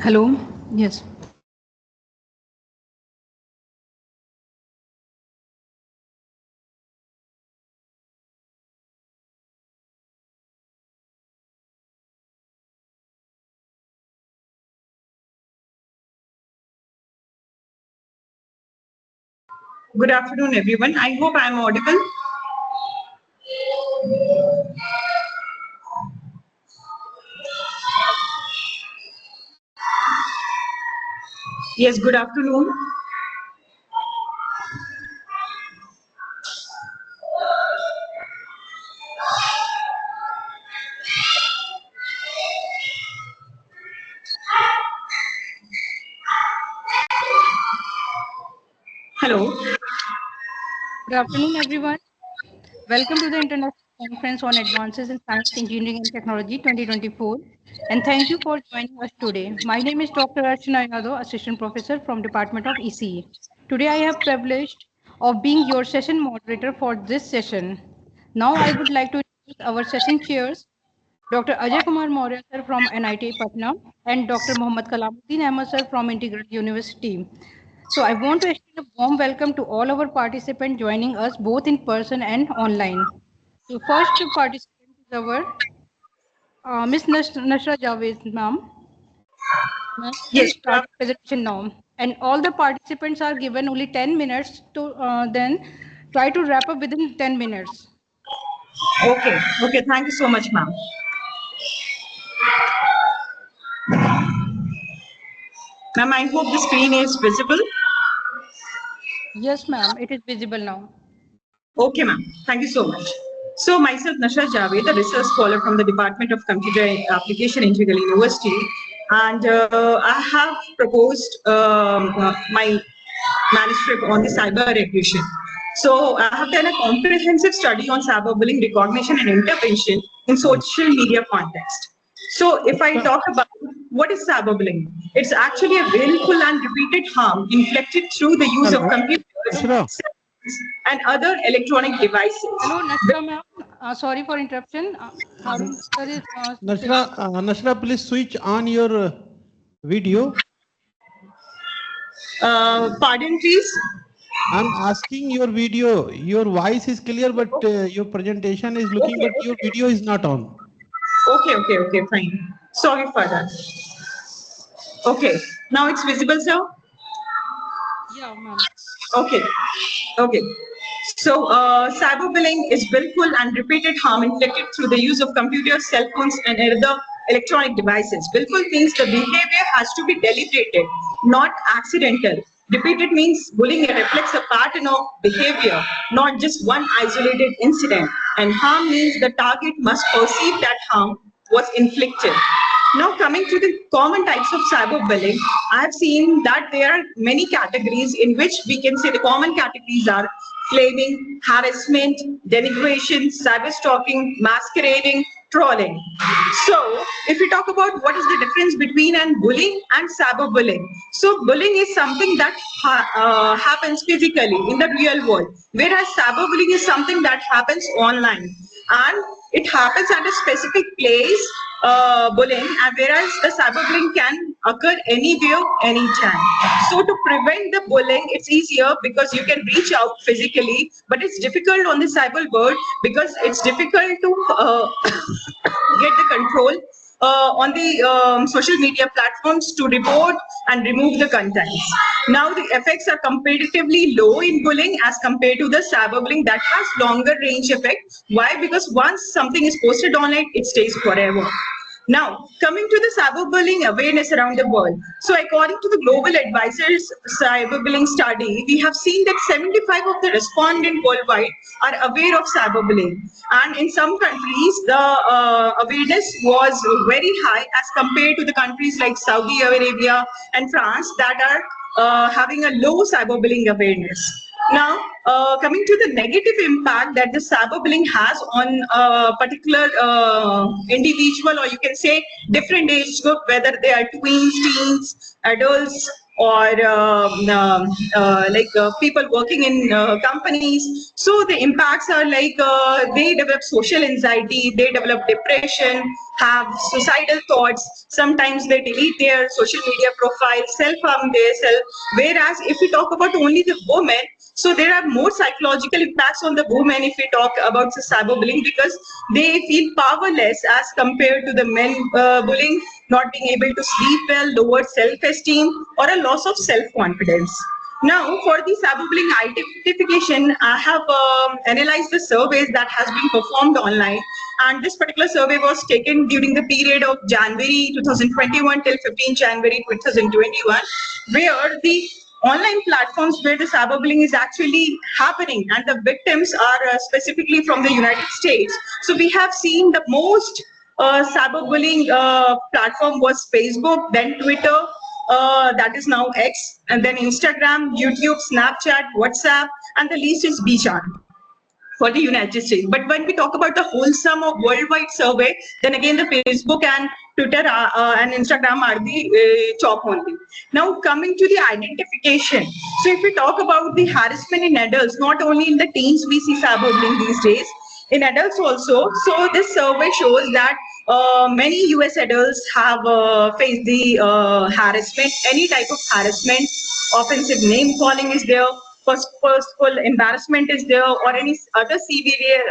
Hello. Yes. Good afternoon, everyone. I hope I am audible. Yes, good afternoon. Hello. Good afternoon, everyone. Welcome to the International Conference on Advances in Science, Engineering and Technology 2024. And thank you for joining us today. My name is Dr. Archana Yadav, Assistant Professor from Department of ECE. Today I have privileged of being your session moderator for this session. Now I would like to introduce our session chairs, Dr. Ajay Kumar Maurya sir from NIT Patna and Dr. Mohammad Kalamuddin Ahmed sir from Integral University. So I want to extend a warm welcome to all our participants joining us both in person and online. So first participant is our Miss Nashra Javed ma'am. Ma'am, Yes, please start your presentation now. And all the participants are given only 10 minutes to then try to wrap up within 10 minutes. okay. Okay, thank you so much, ma'am. Ma'am, I hope the screen is visible. Yes, ma'am, it is visible now. Okay, ma'am. Thank you so much. So, myself, Nasha Javed, a research scholar from the Department of Computer Application, Integral University, and I have proposed my manuscript on the cyber aggression. So, I have done a comprehensive study on cyberbullying recognition and intervention in social media context. So, if I talk about what is cyberbullying, it's actually a willful and repeated harm inflicted through the use of computers and other electronic devices. Hello, Nashra ma'am. Sorry for interruption. Harun sir is Nashra, please switch on your video. Pardon, please. I'm asking your video. Your voice is clear, but your presentation is looking, but your video is not on. Okay, fine. Sorry for that. Okay, now it's visible, sir? yeah, ma'am. Okay, okay. So, cyberbullying is willful and repeated harm inflicted through the use of computers, cell phones, and other electronic devices. Willful means the behavior has to be deliberated, not accidental. Repeated means bullying reflects a pattern of behavior, not just one isolated incident. And harm means the target must perceive that harm was inflicted. Now coming to the common types of cyberbullying, I have seen that there are many categories in which we can say the common categories are flaming, harassment, denigration, cyber stalking, masquerading, trolling. So if we talk about what is the difference between an bullying and cyberbullying. So bullying is something that happens physically in the real world, whereas cyberbullying is something that happens online. And it happens at a specific place, bullying, and whereas the cyberbullying can occur anywhere, anytime. So to prevent the bullying, it's easier because you can reach out physically, but it's difficult on the cyber world because it's difficult to get the control on the social media platforms to report and remove the contents. Now the effects are comparatively low in bullying as compared to the cyberbullying that has longer range effect. Why? Because once something is posted online, it stays forever. Now, coming to the cyberbullying awareness around the world. So, according to the Global Advisors Cyberbullying Study, we have seen that 75 of the respondents worldwide are aware of cyberbullying. And in some countries, the awareness was very high as compared to the countries like Saudi Arabia and France that are having a low cyberbullying awareness. Now, coming to the negative impact that the cyberbullying has on a particular individual, or you can say different age group, whether they are tweens, teens, adults, or people working in companies. So the impacts are like they develop social anxiety, they develop depression, have suicidal thoughts. Sometimes they delete their social media profile, self-harm themselves. Whereas if we talk about only the women, so there are more psychological impacts on the women if we talk about the cyberbullying, because they feel powerless as compared to the men bullying, not being able to sleep well, lower self-esteem, or a loss of self-confidence. Now, for the cyberbullying identification, I have analyzed the surveys that has been performed online, and this particular survey was taken during the period of January 2021 till 15 January 2021, where the online platforms where the cyberbullying is actually happening and the victims are specifically from the United States. So we have seen the most cyberbullying platform was Facebook, then Twitter, that is now X, and then Instagram, YouTube, Snapchat, WhatsApp, and the least is Bchan for the United States. But when we talk about the wholesome or worldwide survey, then again the Facebook and Twitter and Instagram are the top only. Now coming to the identification. So if we talk about the harassment in adults, not only in the teens we see cyberbullying these days, in adults also. So this survey shows that many US adults have faced the harassment, any type of harassment, offensive name calling is there, purposeful embarrassment is there, or any other severe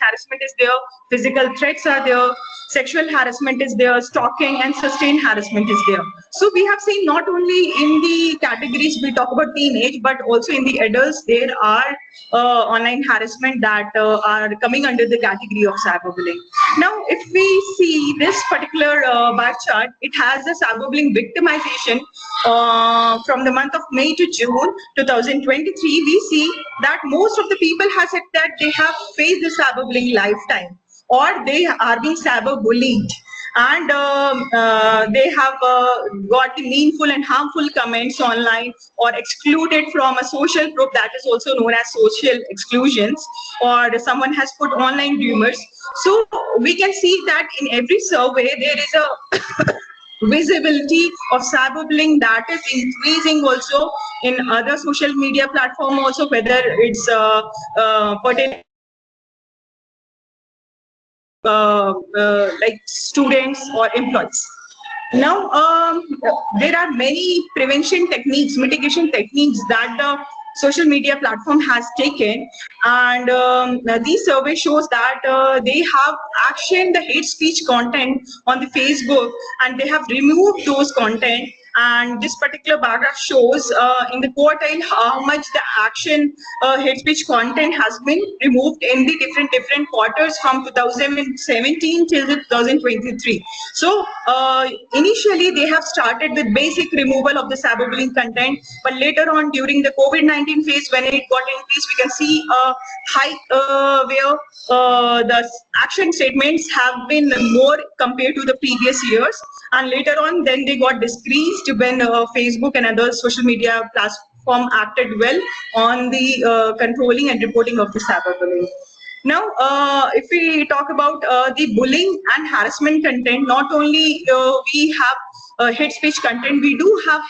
harassment is there, physical threats are there, sexual harassment is there, stalking and sustained harassment is there. So we have seen not only in the categories we talk about teenage, but also in the adults there are online harassment that are coming under the category of cyberbullying. Now, if we see this particular bar chart, it has the cyberbullying victimization from the month of May to June 2023. We see that most of the people have said that they have faced the cyberbullying lifetime, or they are being cyberbullied, and they have got the meaningful and harmful comments online, or excluded from a social group, that is also known as social exclusions, or someone has put online rumors. So we can see that in every survey there is a visibility of cyberbullying that is increasing also in other social media platform also, whether it's pertaining like students or employees. Now, there are many prevention techniques, mitigation techniques that the social media platform has taken, and these survey shows that they have actioned the hate speech content on the Facebook, and they have removed those content. And this particular paragraph shows in the quartile how much the action hate speech content has been removed in the different quarters from 2017 till 2023. So initially they have started with basic removal of the cyberbullying content, but later on during the COVID-19 phase, when it got increased, we can see a hike where the action statements have been more compared to the previous years, and later on then they got decreased when Facebook and other social media platform acted well on the controlling and reporting of the cyberbullying. Now, if we talk about the bullying and harassment content, not only we have hate speech content, we do have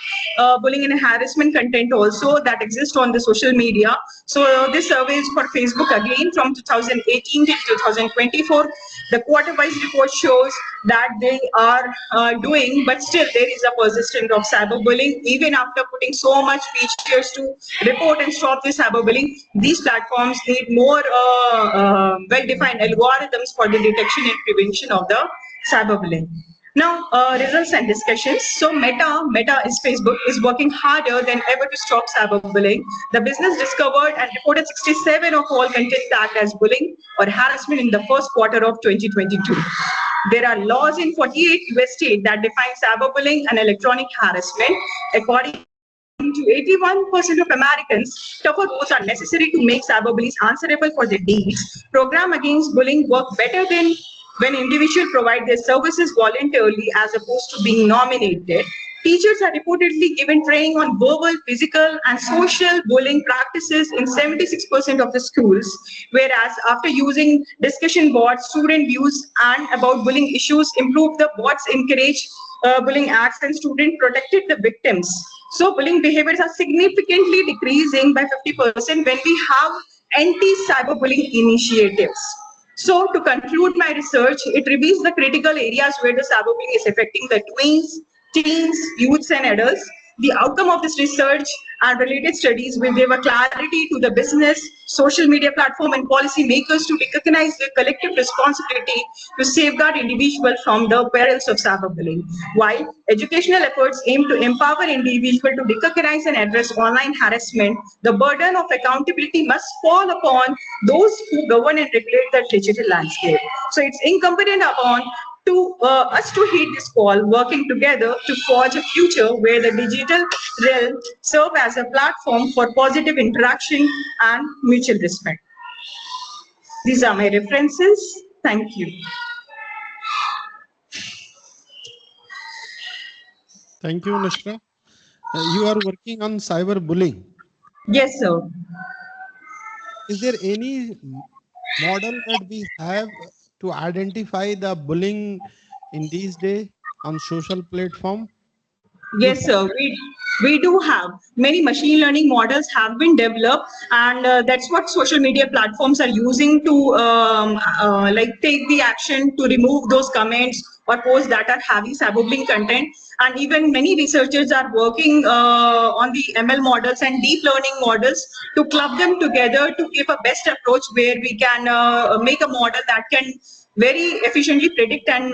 bullying and harassment content also that exists on the social media. So this survey is for Facebook again from 2018 to 2024. The quarter-wise report shows that they are doing, but still there is a persistent of cyberbullying. Even after putting so much features to report and stop this cyberbullying, these platforms need more well-defined algorithms for the detection and prevention of the cyberbullying. Now, results and discussions. So Meta is Facebook, is working harder than ever to stop cyberbullying. The business discovered and reported 67 of all content tagged as bullying or harassment in the first quarter of 2022. There are laws in 48 US states that define cyberbullying and electronic harassment. According to 81% of Americans, tougher rules are necessary to make cyberbullies answerable for their deeds. Program against bullying work better than when individuals provide their services voluntarily as opposed to being nominated. Teachers are reportedly given training on verbal, physical, and social bullying practices in 76% of the schools, whereas after using discussion boards, student views and about bullying issues improved. The boards encourage bullying acts and students protected the victims. So bullying behaviors are significantly decreasing by 50% when we have anti-cyberbullying initiatives. So to conclude my research, it reveals the critical areas where the cyberbullying is affecting the tweens, teens, youths and adults. The outcome of this research and related studies will give a clarity to the business, social media platform and policy makers to recognize their collective responsibility to safeguard individuals from the perils of cyberbullying. While educational efforts aim to empower individuals to recognize and address online harassment, the burden of accountability must fall upon those who govern and regulate the digital landscape. So it's incumbent upon to us to heed this call, working together to forge a future where the digital realm serve as a platform for positive interaction and mutual respect. These are my references. Thank you. Thank you, Nashra. You are working on cyberbullying. Yes, sir. Is there any model that we have to identify the bullying in these days on social platform? You Yes, sir. We do have many machine learning models have been developed, and that's what social media platforms are using to like take the action to remove those comments or posts that are having cyberbullying content. And even many researchers are working on the ML models and deep learning models to club them together to give a best approach where we can make a model that can very efficiently predict and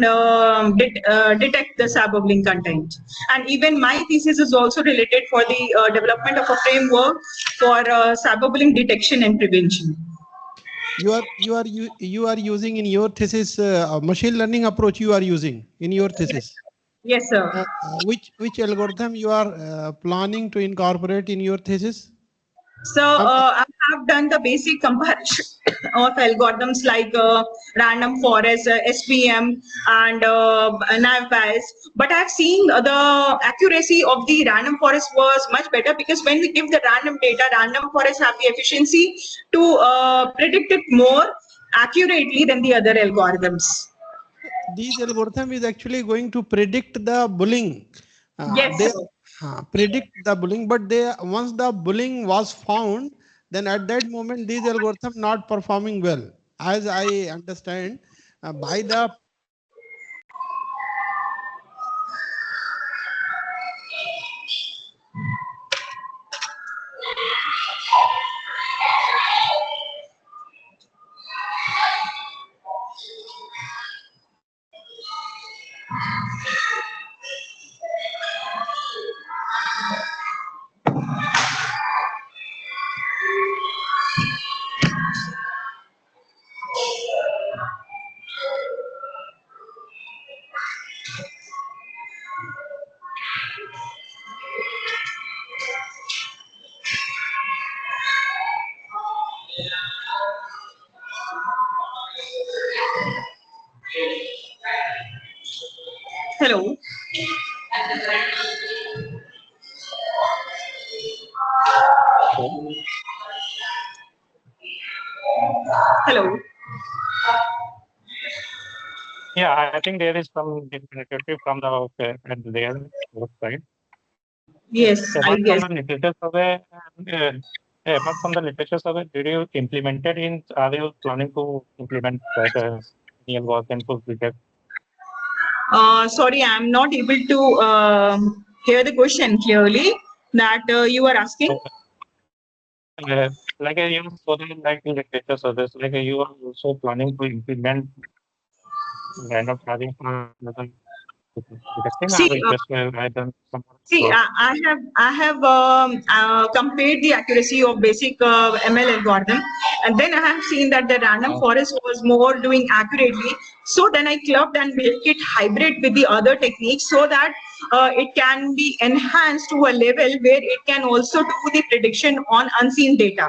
detect the cyberbullying content. And even my thesis is also related for the development of a framework for cyberbullying detection and prevention. You are using in your thesis machine learning approach you are using in your thesis. Yes, sir. Which algorithm you are planning to incorporate in your thesis? So I have done the basic comparison of algorithms like random forest, SPM, and nav bias. But I've seen the accuracy of the random forest was much better because when we give the random data, random forests have the efficiency to predict it more accurately than the other algorithms. These algorithm is actually going to predict the bullying. Yes, They sir. predict the bullying, but they once the bullying was found, then at that moment these algorithm not performing well. As I understand, by the Hello. Hello. Yeah, I think there is some difficulty from the at their both side. Yes, I Apart from guess. the literature survey, apart from the literature survey, did you implement it in? Are you planning to implement that real work and to detect? Sorry, I'm not able to hear the question clearly that you are asking. Like you so like in literature surveys, like you are also planning to implement kind of having detecting. See, Or just I done some See, work. I have compared the accuracy of basic ML algorithm, and then I have seen that the random forest was more doing accurately. So then I clubbed and make it hybrid with the other techniques so that it can be enhanced to a level where it can also do the prediction on unseen data.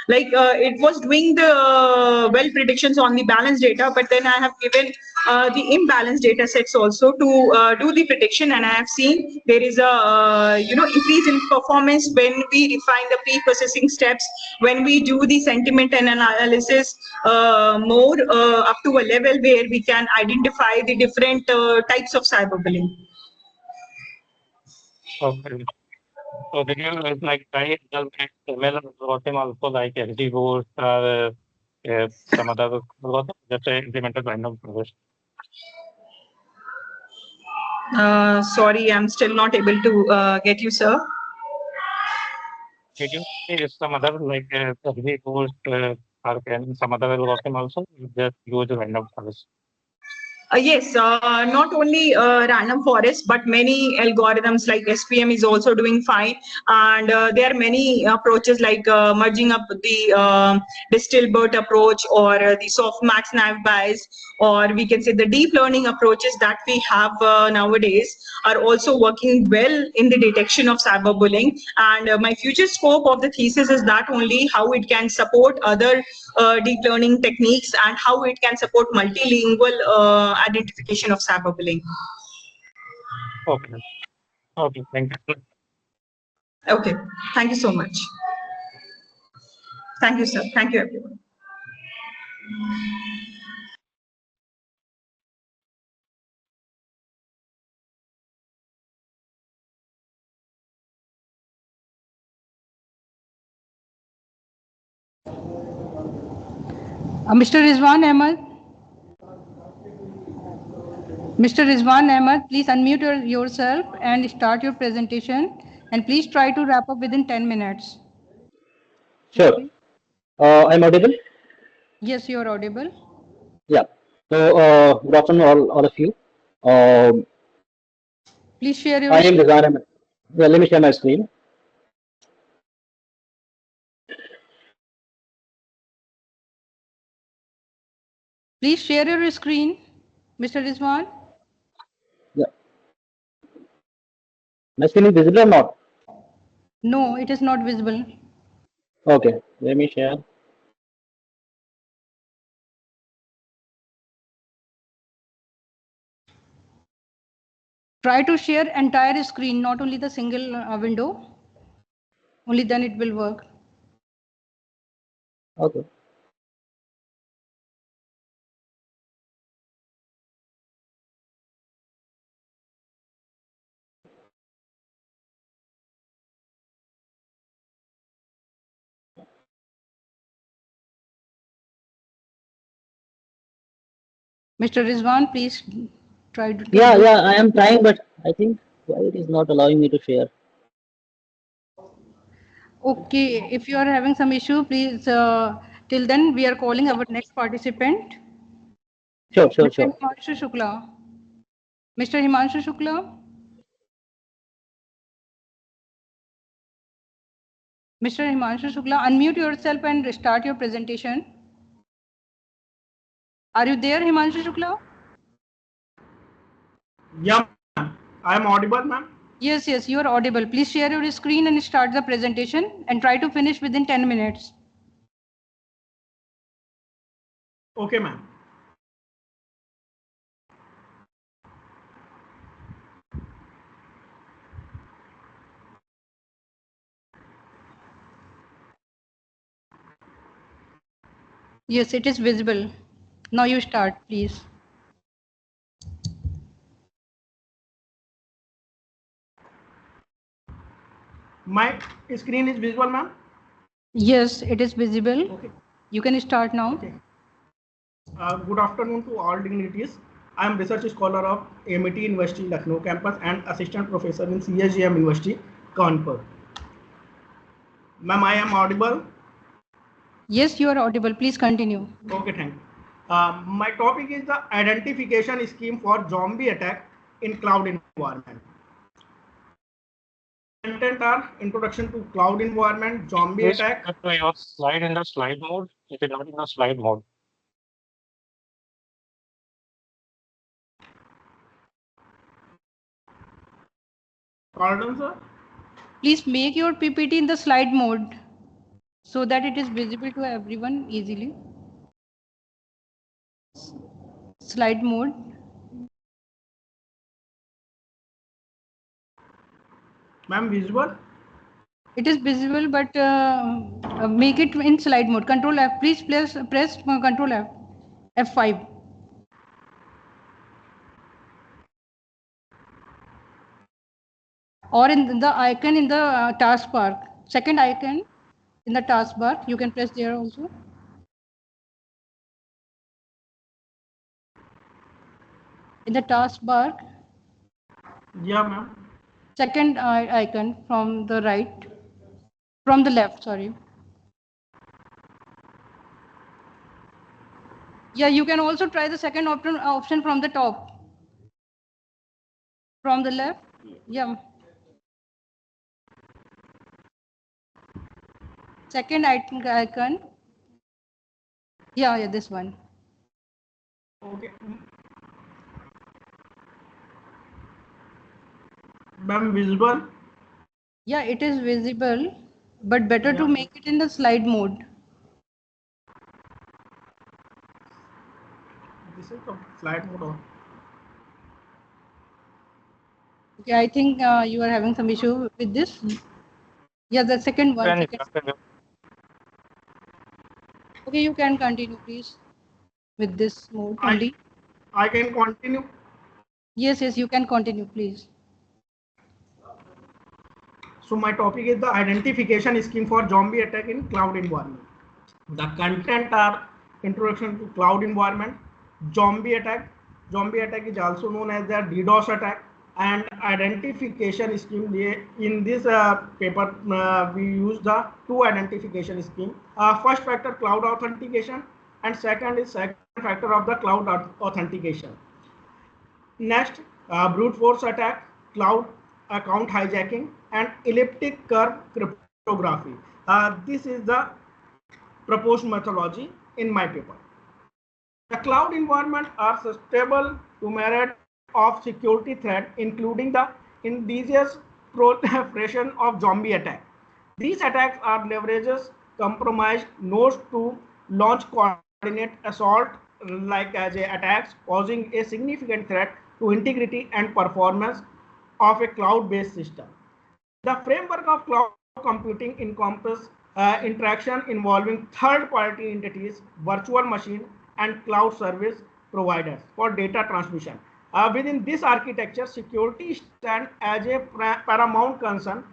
Like it was doing the well predictions on the balanced data, but then I have given the imbalanced data sets also to do the prediction, and I have seen there is a increase in performance when we refine the pre-processing steps, when we do the sentiment and analysis more up to a level where we can identify the different types of cyberbullying. Okay. So did you like try the ML algorithm also like SD boost or some other algorithm just implemented random forest? Sorry, I'm still not able to get you, sir. Did you use some other like SD boost or can some other algorithm also just use random forest? Yes, not only random forest, but many algorithms like SPM is also doing fine. And there are many approaches like merging up the Distilbert approach, or the softmax nav bias, or we can say the deep learning approaches that we have nowadays are also working well in the detection of cyberbullying. And my future scope of the thesis is that only how it can support other deep learning techniques and how it can support multilingual identification of cyberbullying. Okay. Okay. Thank you. Okay, thank you so much. Thank you, sir. Thank you, everyone. Mr. Rizwan Ahmed. Mr. Rizwan Ahmed, please unmute yourself and start your presentation. And please try to wrap up within 10 minutes. Sure. Okay. I'm audible? Yes, you are audible. Yeah. So, good afternoon, all of you. Um, Please share your I am screen. Rizwan Ahmed. Yeah, let me share my screen. Please share your screen, Mr. Rizwan. Yeah. My screen is visible or not? No, it is not visible. Okay, let me share. Try to share entire screen, not only the single window. Only then it will work. Okay. Mr. Rizwan, please try to Yeah, do. yeah, I am trying, but I think why it is not allowing me to share. Okay, if you are having some issue, please, till then we are calling our next participant, Sure, sure, Mr. sure. Himanshu Shukla. Mr. Himanshu Shukla. Mr. Himanshu Shukla, unmute yourself and start your presentation. Are you there, Himanshu Shukla? Yeah, ma'am. I am audible, ma'am. Yes, yes, you are audible. Please share your screen and start the presentation and try to finish within 10 minutes. Okay, ma'am. Yes, it is visible. Now you start, please. My screen is visible, ma'am. Yes, it is visible. Okay. You can start now. Okay. Good afternoon to all dignitaries. I am research scholar of MIT University Lucknow campus and assistant professor in CSGM University Kanpur. Ma'am, I am audible. Yes, you are audible. Please continue. Okay, thank you. My topic is the identification scheme for zombie attack in cloud environment. Content are introduction to cloud environment, zombie Please attack. put your slide in the slide mode. It is not in the slide mode. Pardon, sir. Please make your PPT in the slide mode. so that it is visible to everyone easily. Slide mode. Ma'am, visual? It is visible, but make it in slide mode. Control F. Please press Control F. F5. Or in the icon in the taskbar. Second icon in the taskbar. You can press there also. In the taskbar. Yeah, ma'am. Second icon from the right. From the left, sorry. Yeah, you can also try the second option from the top. From the left. Yeah. Second icon. Yeah, this one. Okay. Ma'am, visible? Yeah, it is visible, but better to Yeah. make it in the slide mode. This is the slide mode. Okay, I think you are having some issue with this. Yeah, the second one. Can you Second. continue? Okay, you can continue, please, with this mode I only. I can continue. Yes, you can continue, please. So my topic is the identification scheme for zombie attack in cloud environment. The content are introduction to cloud environment, zombie attack. Zombie attack is also known as the DDoS attack, and identification scheme. In this paper, we use the two identification scheme. First factor cloud authentication, and second is second factor of the cloud authentication. Next, brute force attack, cloud account hijacking, and elliptic curve cryptography. This is the proposed methodology in my paper. The cloud environment are susceptible to myriad of security threats, including the indigenous proliferation of zombie attacks. These attacks are leverages compromised nodes to launch coordinate assault like as a attacks, causing a significant threat to integrity and performance of a cloud-based system. The framework of cloud computing encompasses interaction involving third-party entities, virtual machine, and cloud service providers for data transmission. Within this architecture, security stands as a paramount concern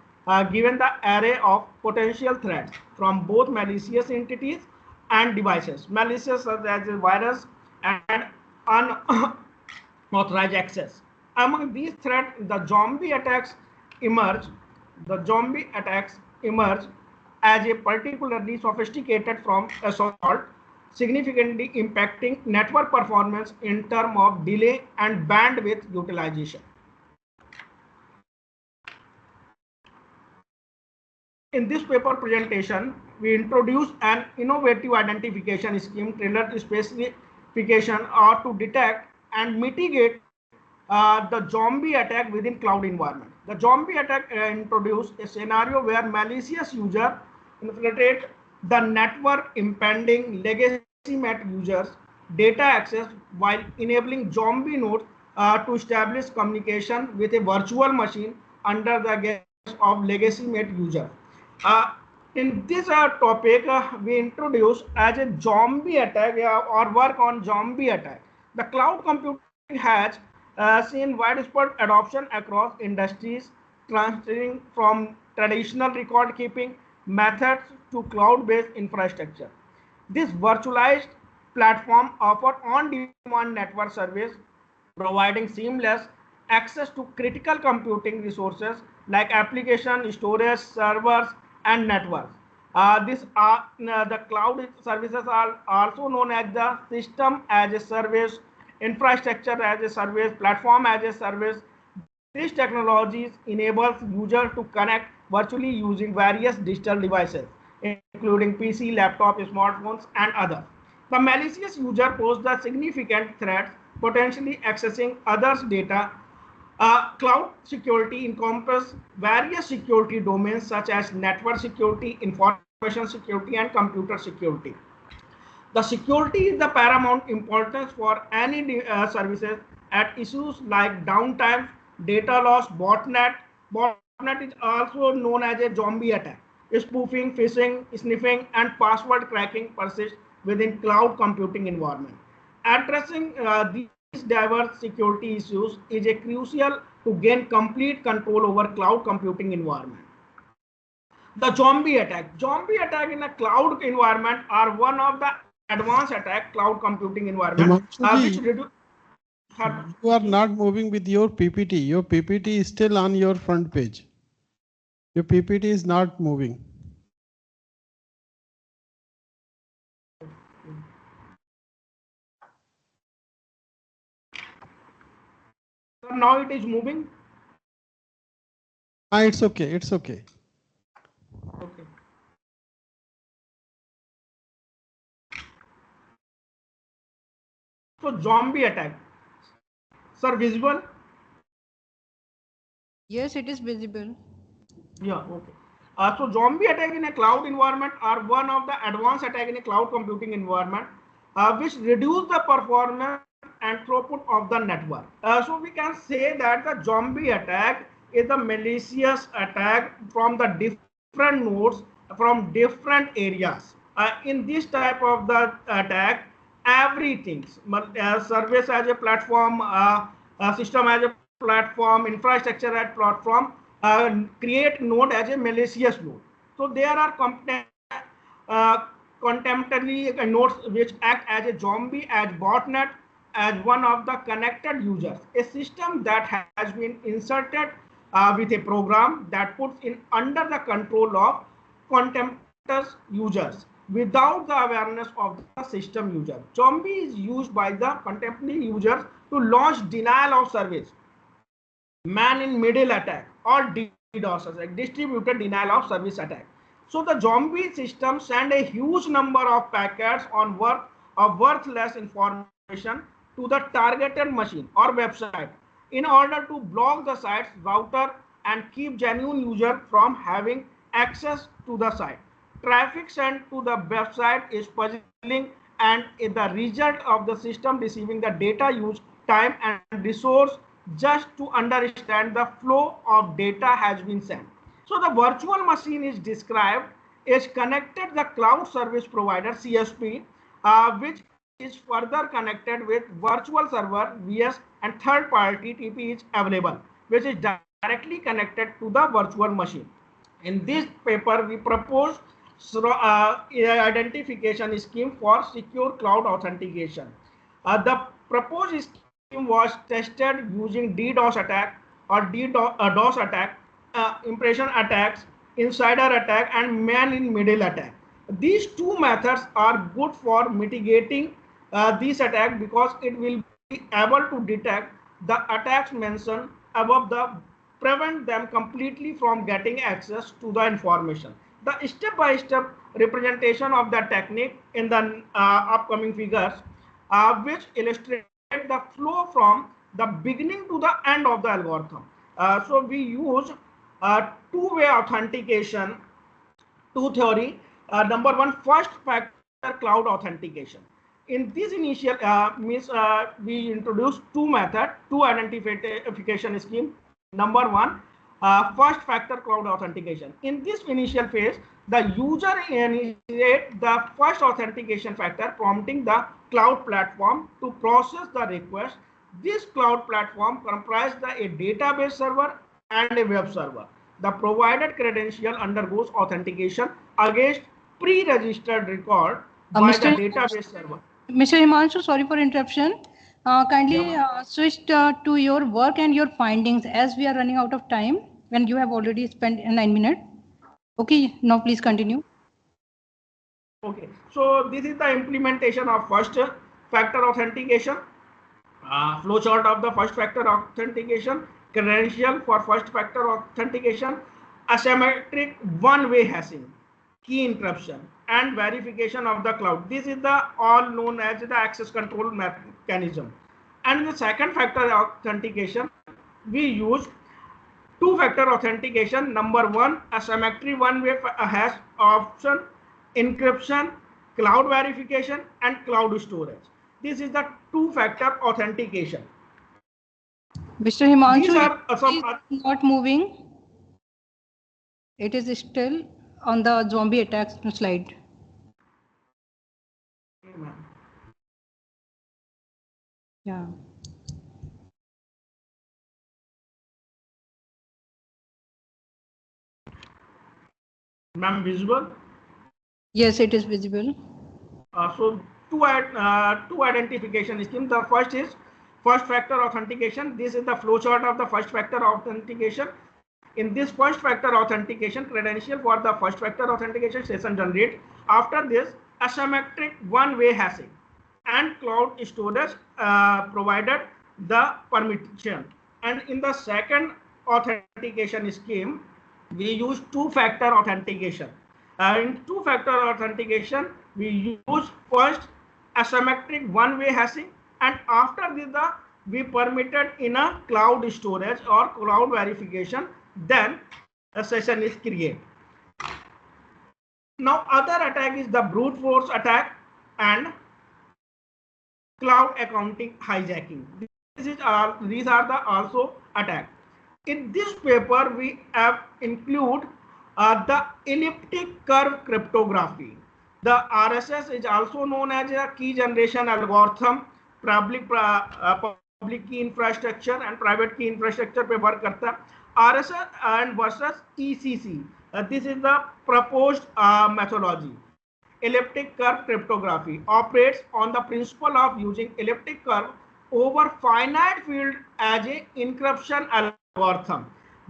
given the array of potential threats from both malicious entities and devices. Malicious such as a virus and unauthorized access. Among these threats, the zombie attacks emerge. The zombie attacks emerge as a particularly sophisticated form assault, significantly impacting network performance in terms of delay and bandwidth utilization. In this paper presentation, we introduce an innovative identification scheme tailored to specification or to detect and mitigate the zombie attack within cloud environment. The zombie attack introduced a scenario where malicious user infiltrate the network, impeding legacy Met users data access while enabling zombie nodes to establish communication with a virtual machine under the guise of legacy Met user. Uh, in this topic, we introduce as a zombie attack or work on zombie attack. The cloud computing has seen widespread adoption across industries, transitioning from traditional record keeping methods to cloud-based infrastructure. This virtualized platform offers on-demand network service, providing seamless access to critical computing resources like application, storage, servers, and networks. The cloud services are also known as the system as a service, infrastructure as a service, platform as a service. These technologies enables users to connect virtually using various digital devices, including PC, laptop, smartphones, and others. The malicious user poses the significant threats, potentially accessing others' data. Cloud security encompasses various security domains such as network security, information security and computer security. The security is the paramount importance for any services at issues like downtime, data loss, botnet. Botnet is also known as a zombie attack. Spoofing, phishing, sniffing, and password cracking persist within cloud computing environment. Addressing these diverse security issues is a crucial to gain complete control over cloud computing environment. The zombie attack. Zombie attack in a cloud environment are one of the advanced attack cloud computing environment, Himanshu which ji, reduce. you are not moving with your PPT. Your PPT is still on your front page. Your PPT is not moving. Now it is moving. It's okay. It's okay. Okay. So zombie attack. Sir, visible? Yes, it is visible. Yeah, okay. So zombie attack in a cloud environment are one of the advanced attack in a cloud computing environment, which reduce the performance and throughput of the network. So we can say that the zombie attack is a malicious attack from the different nodes from different areas. In this type of the attack, everything, service as a platform, system as a platform, infrastructure as platform, create node as a malicious node. So there are uh, contemporary nodes which act as a zombie, as botnet, as one of the connected users. A system that has been inserted with a program that puts in under the control of contemptuous users without the awareness of the system user. Zombie is used by the contemporary users to launch denial of service, man in middle attack, or DDoS attack, distributed denial of service attack. So the zombie system send a huge number of packets on worthless information to the targeted machine or website in order to block the site's router and keep genuine user from having access to the site. Traffic sent to the website is puzzling, and the result of the system receiving the data use time and resource just to understand the flow of data has been sent. So the virtual machine is described as connected the cloud service provider CSP, which is further connected with virtual server VS, and third party TP is available, which is directly connected to the virtual machine. In this paper, we propose identification scheme for secure cloud authentication. The proposed scheme was tested using DDoS attack or DOS attack, impression attacks, insider attack, and man in middle attack. These two methods are good for mitigating this attack because it will be able to detect the attacks mentioned above the prevent them completely from getting access to the information. The step-by-step representation of the technique in the upcoming figures, which illustrate the flow from the beginning to the end of the algorithm. So we use two-way authentication, two theory. Number one, first factor cloud authentication. In this initial we introduced two method, two identification scheme. Number one, first factor cloud authentication. In this initial phase, the user initiate the first authentication factor, prompting the cloud platform to process the request. This cloud platform comprises a database server and a web server. The provided credential undergoes authentication against pre-registered record by the Mr. database server. Mr. Himanshu, sorry for interruption. Kindly switch to your work and your findings as we are running out of time and you have already spent 9 minutes. Okay, now please continue. Okay, so this is the implementation of first factor authentication, flowchart of the first factor authentication, credential for first factor authentication, asymmetric one-way hashing, key encryption, and verification of the cloud. This is the all known as the access control mechanism. And the second factor authentication, we use two-factor authentication. Number one, asymmetric one-way hash option encryption, cloud verification, and cloud storage. This is the two-factor authentication. Mr. Himanshu, These your are some. is not moving. It is still on the zombie attacks slide. Yeah. Ma'am, visible? Yes, it is visible. So two identification schemes. The first is first factor authentication. This is the flowchart of the first factor authentication. In this first factor authentication, credential for the first factor authentication session generate. After this, asymmetric one-way hashing and cloud storage provided the permission. And in the second authentication scheme, we use two-factor authentication. In two-factor authentication, we use first asymmetric one-way hashing, and after this we permitted in a cloud storage or cloud verification, then a session is created. Now other attack is the brute force attack and cloud accounting hijacking. These are the also attack. In this paper, we have include the elliptic curve cryptography. The RSS is also known as a key generation algorithm. Public key infrastructure and private key infrastructure पे work करता है. RSS and versus ECC. This is the proposed methodology. Elliptic curve cryptography operates on the principle of using elliptic curve over finite field as a encryption algorithm.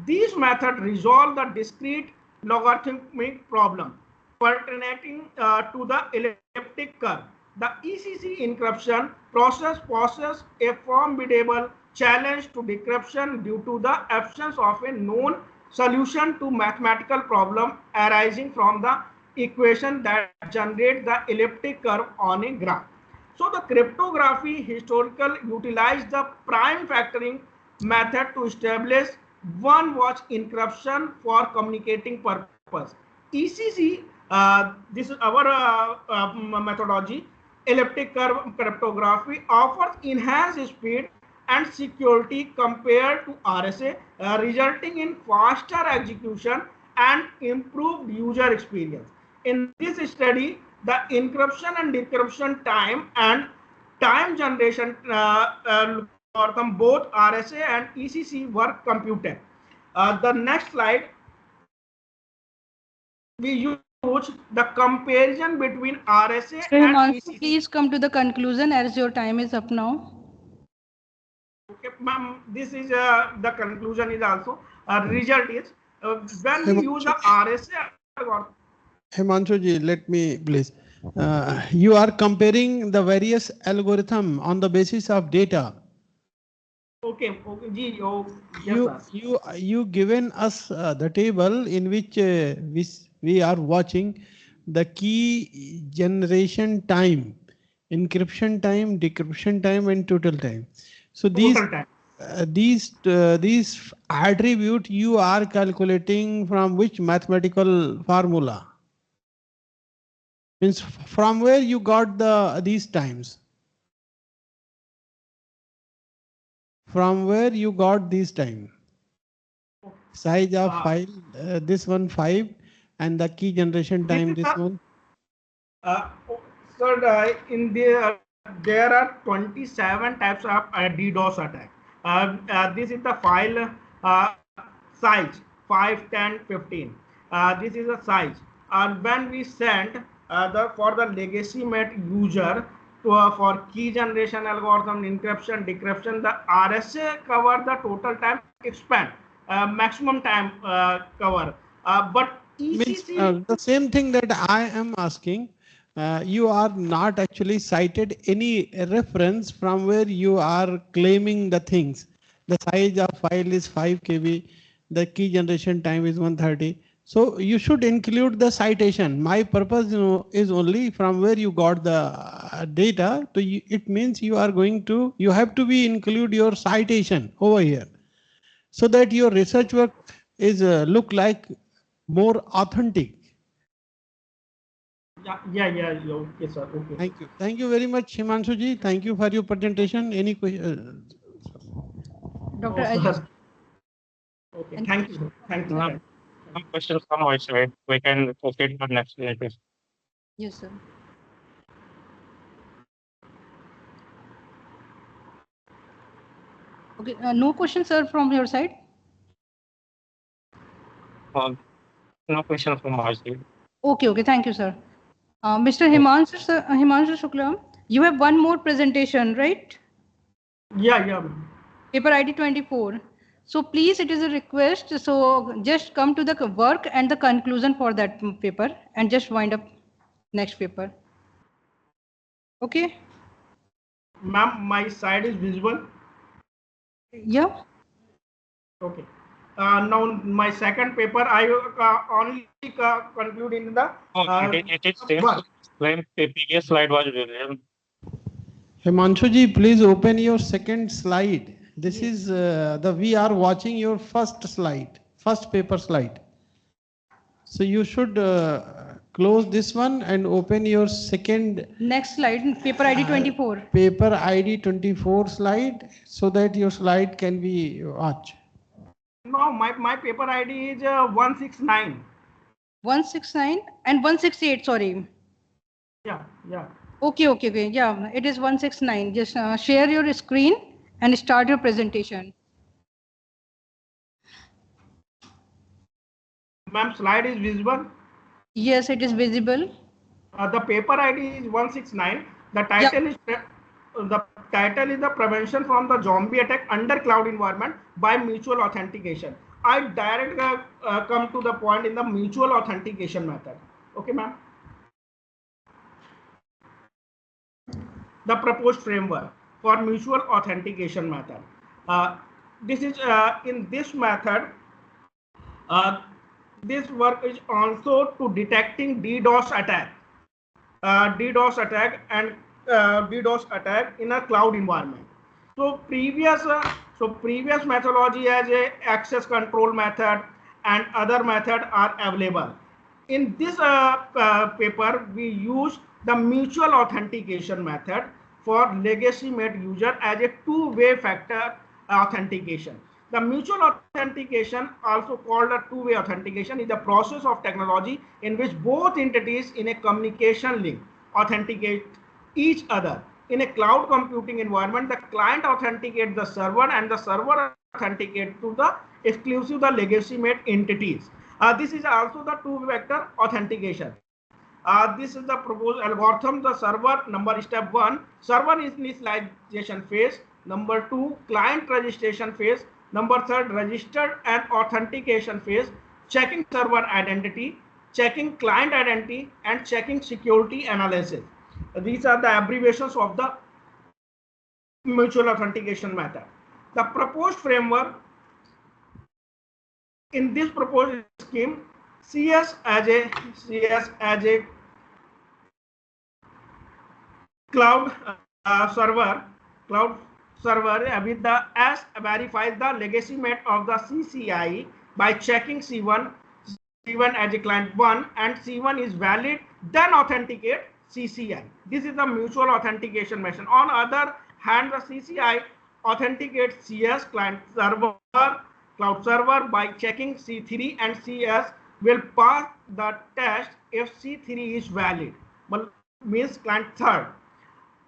These methods resolve the discrete logarithmic problem pertaining to the elliptic curve. The ECC encryption process poses a formidable challenge to decryption due to the absence of a known solution to mathematical problem arising from the equation that generate the elliptic curve on a graph. So the cryptography historical utilized the prime factoring method to establish one watch encryption for communicating purpose. ECC, this is our methodology. Elliptic curve cryptography offers enhanced speed and security compared to RSA, resulting in faster execution and improved user experience. In this study, the encryption and decryption time and time generation algorithm, both RSA and ECC were computed. The next slide, we use the comparison between RSA Mr. and Himanshu, ECC. please come to the conclusion as your time is up now. Okay, ma'am, this is the conclusion is also result is when we use the RSA algorithm. Himanshu ji, let me please. You are comparing the various algorithm on the basis of data. Okay, ji, oh, yes, you given us the table in which we are watching the key generation time, encryption time, decryption time, and total time. So these attribute you are calculating from which mathematical formula? Means from where you got these times? From where you got these time? Size of file, this one 5, and the key generation time, this one. Sir, in there are 27 types of DDoS attack. This is the file size 5, 10, 15. This is the size. And when we send for the legacy met user to, for key generation algorithm, encryption, decryption, the RSA cover the total time expand, maximum time cover. But ECC means, the same thing that I am asking. You are not actually cited any reference from where you are claiming the things. The size of file is 5 KB, the key generation time is 130. So you should include the citation. My purpose is only from where you got the data. So it means you are going to, you have to be include your citation over here, so that your research work is look like more authentic. Yeah. Okay, sir. Okay. Thank you. Thank you very much, Himanshu ji. Thank you for your presentation. Any question? Dr. No, Ajit, sir. Okay. any Thank question you. from Thank your you. side? No, Thank no questions from my side. We can proceed for next slide. Yes, sir. Okay, no questions, sir, from your side? Uh, no questions from my side. Okay, thank you, sir. Mr. Himanshu, sir, Himanshu Shukla, you have one more presentation, right? you. Yeah. Paper ID 24. So please, it is a request. So just come to the work and the conclusion for that paper and just wind up next paper. Okay? Ma'am, my side is visible. Yeah? Okay. Now my second paper, I only conclude in the Oh, it is same. work. Same previous slide was visible. Himanshu ji, please open your second slide. This Yes. is we are watching your first slide, first paper slide. So you should close this one and open your second Next slide, paper ID 24. paper ID 24 slide so that your slide can be watched. No, my paper ID is 169. 169 and 168, sorry. Yeah. Okay. Yeah, it is 169. Just share your screen and start your presentation. Ma'am, slide is visible. Yes, it is visible. The paper ID is 169. The Yeah. title is the prevention from the zombie attack under cloud environment by mutual authentication. I direct come to the point in the mutual authentication method. Okay, ma'am. The proposed framework for mutual authentication method. This is in this method. Uh, this work is also to detecting DDoS attack. DDoS attack in a cloud environment. So previous methodology as a access control method and other method are available. In this paper, we use the mutual authentication method for legacy made user as a two-way factor authentication. The mutual authentication, also called a two-way authentication, is the process of technology in which both entities in a communication link authenticate each other. In a cloud computing environment, the client authenticates the server and the server authenticates to the exclusive the legacy made entities. This is also the two-vector authentication. This is the proposed algorithm. The server number step 1, server initialization phase. Number 2, client registration phase. Number 3, registered and authentication phase. Checking server identity, checking client identity, and checking security analysis. These are the abbreviations of the mutual authentication method. The proposed framework in this proposed scheme, CS as a cloud cloud server with the S verifies the legacy mate of the CCI by checking C1 as a client 1 and C1 is valid, then authenticate CCI. This is the mutual authentication method. On other hand, the CCI authenticates CS cloud server by checking C3 and CS will pass the test if C3 is valid, means client third.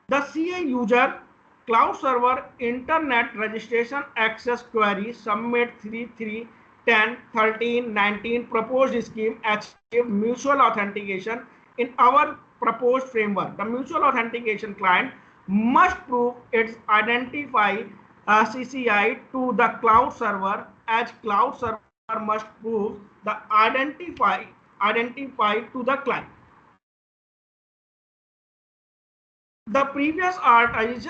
The CA user cloud server internet registration access query submit 33 10 13 19 proposed scheme achieve mutual authentication in our proposed framework. The mutual authentication client must prove its identify CCI to the cloud server, as cloud server must prove the identify to the client. The previous art is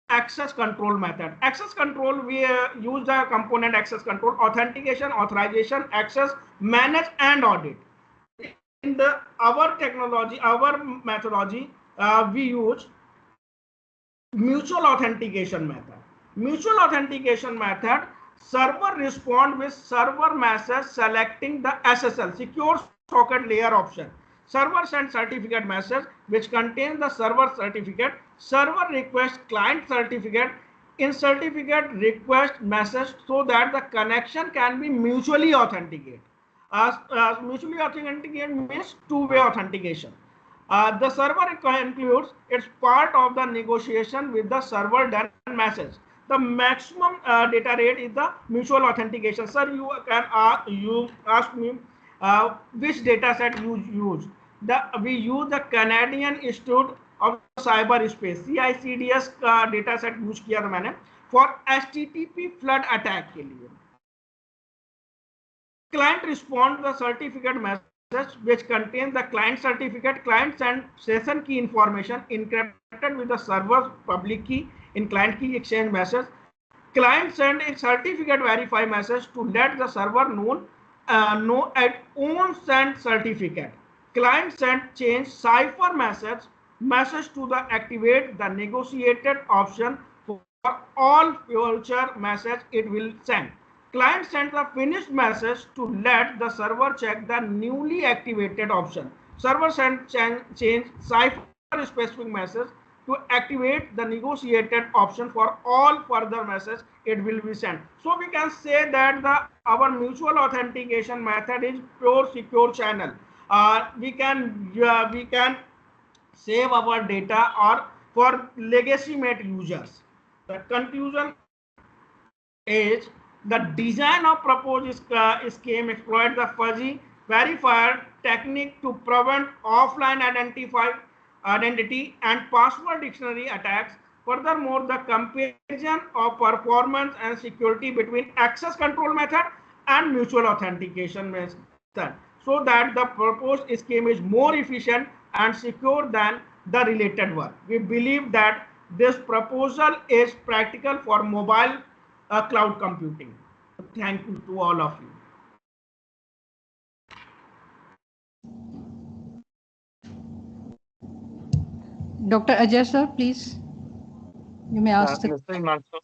access control method. Access control, we use the component access control, authentication, authorization, access, manage, and audit. In the our technology, our methodology, we use mutual authentication method. Mutual authentication method, server respond with server message selecting the SSL, secure socket layer option. server send certificate message which contains the server certificate, server request client certificate, in certificate request message so that the connection can be mutually authenticated. Mutually authenticated means two-way authentication. The server includes, it's part of the negotiation with the server done message. The maximum data rate is the mutual authentication. Sir, you ask me which data set you use. We use the Canadian Institute of Cyberspace CICDS का data set use किया था मैंने for HTTP flood attack के लिए. Client responds the certificate message which contains the client certificate, client send session key information encrypted with the server's public key in client key exchange message. Client send a certificate verify message to let the server know at own send certificate. Client send change cipher message to the activate the negotiated option for all future message it will send. Client sends the finished message to let the server check the newly activated option. Server send change cipher specific message to activate the negotiated option for all further message it will be sent. So we can say that our mutual authentication method is pure secure channel. We can save our data or for legacy mate users. The conclusion is the design of proposed scheme exploits the fuzzy verifier technique to prevent offline identity and password dictionary attacks. Furthermore, the comparison of performance and security between access control method and mutual authentication method, so that the proposed scheme is more efficient and secure than the related one. We believe that this proposal is practical for mobile cloud computing. Thank you to all of you. Dr. Ajay sir, please, you may ask the Mr. Himanshu,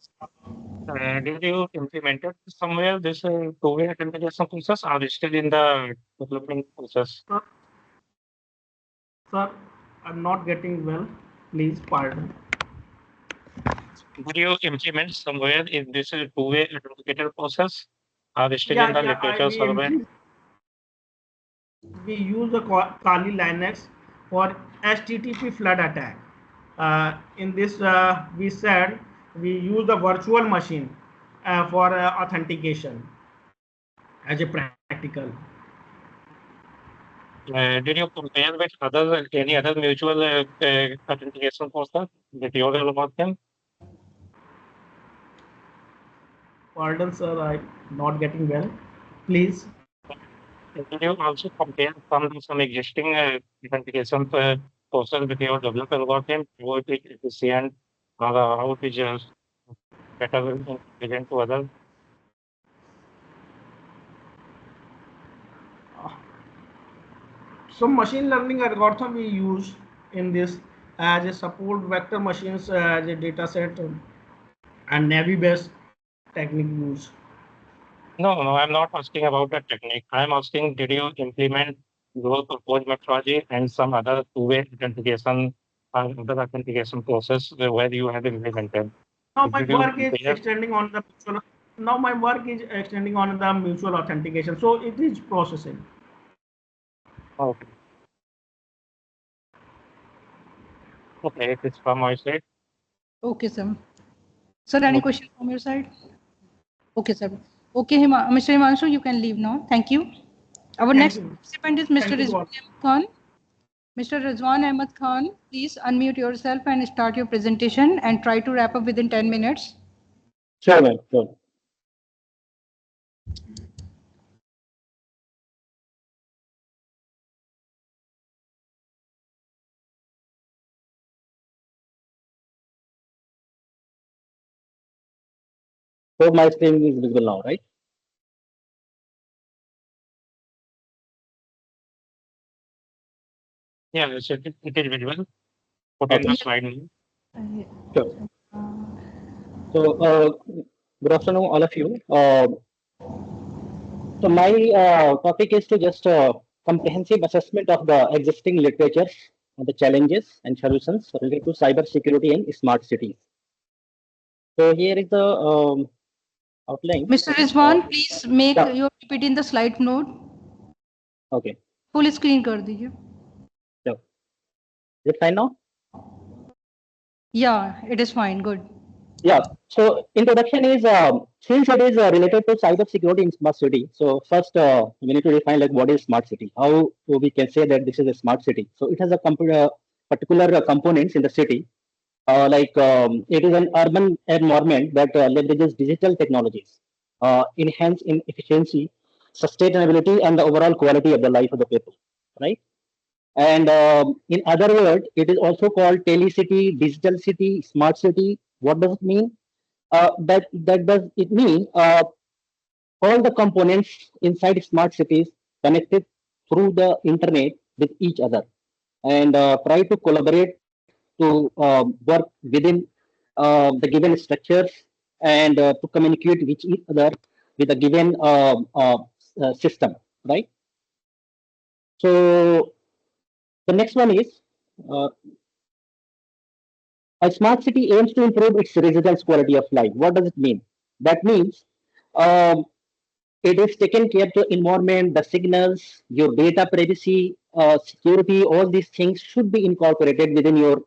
did you implement it somewhere this two-way authentication process or is still in the development process? Sir, I'm not getting well. Please pardon. Did you implement somewhere in this two-way authenticator process or still in the literature survey? We use the Kali Linux for HTTP flood attack. In this, we said we use the virtual machine for authentication as a practical. Did you compare with any other mutual authentication process that you know about them? Pardon, sir, I'm not getting well. Please. Did you also compare some existing authentication process with your developed algorithm? How it is efficient or how it is better intelligent to others? Some machine learning algorithm we use in this as a support vector machines as a data set and Navi based technique use. No, I'm not asking about the technique. I'm asking, did you implement your proposed methodology and some other two-way authentication or other authentication process where you have implemented? Now my Did you work is compare? extending on the mutual. Now my work is extending on the mutual authentication, so it is processing. Okay. Okay, it is from my side. Okay, sir. Sir, any question from your side? Okay, sir. Okay, Mr. Himanshu, you can leave now. Thank you. Our next participant is Mr. Rizwan Ahmed Khan. Mr. Rizwan Ahmed Khan, please unmute yourself and start your presentation and try to wrap up within 10 minutes. Sure, ma'am. Sure. So my screen is visible now, right? Yeah, it is visible. Put in the slide. Sure. So, good afternoon, all of you. So my topic is to just comprehensive assessment of the existing literatures on the challenges and solutions related to cyber security in smart cities. So here is the outline. Mr. Uh, Rizwan, please make yeah, your PPT in the slide mode. okay. Full screen कर दीजिए. So, is it fine now? Yeah, it is fine. Good. Yeah. So introduction is since it is related to cyber security in smart city. So first we need to define like what is smart city. How we can say that this is a smart city. So it has a particular components in the city. It is an urban environment that leverages digital technologies, enhance in efficiency, sustainability, and the overall quality of the life of the people. Right. And in other words, it is also called telecity, digital city, smart city. What does it mean? That does it mean all the components inside smart cities connected through the internet with each other and try to collaborate to work within the given structures and to communicate with each other with a given system, right? So the next one is uh, a smart city aims to improve its residents' quality of life. What does it mean? That means um, it is taken care to environment, the signals, your data privacy, security, all these things should be incorporated within your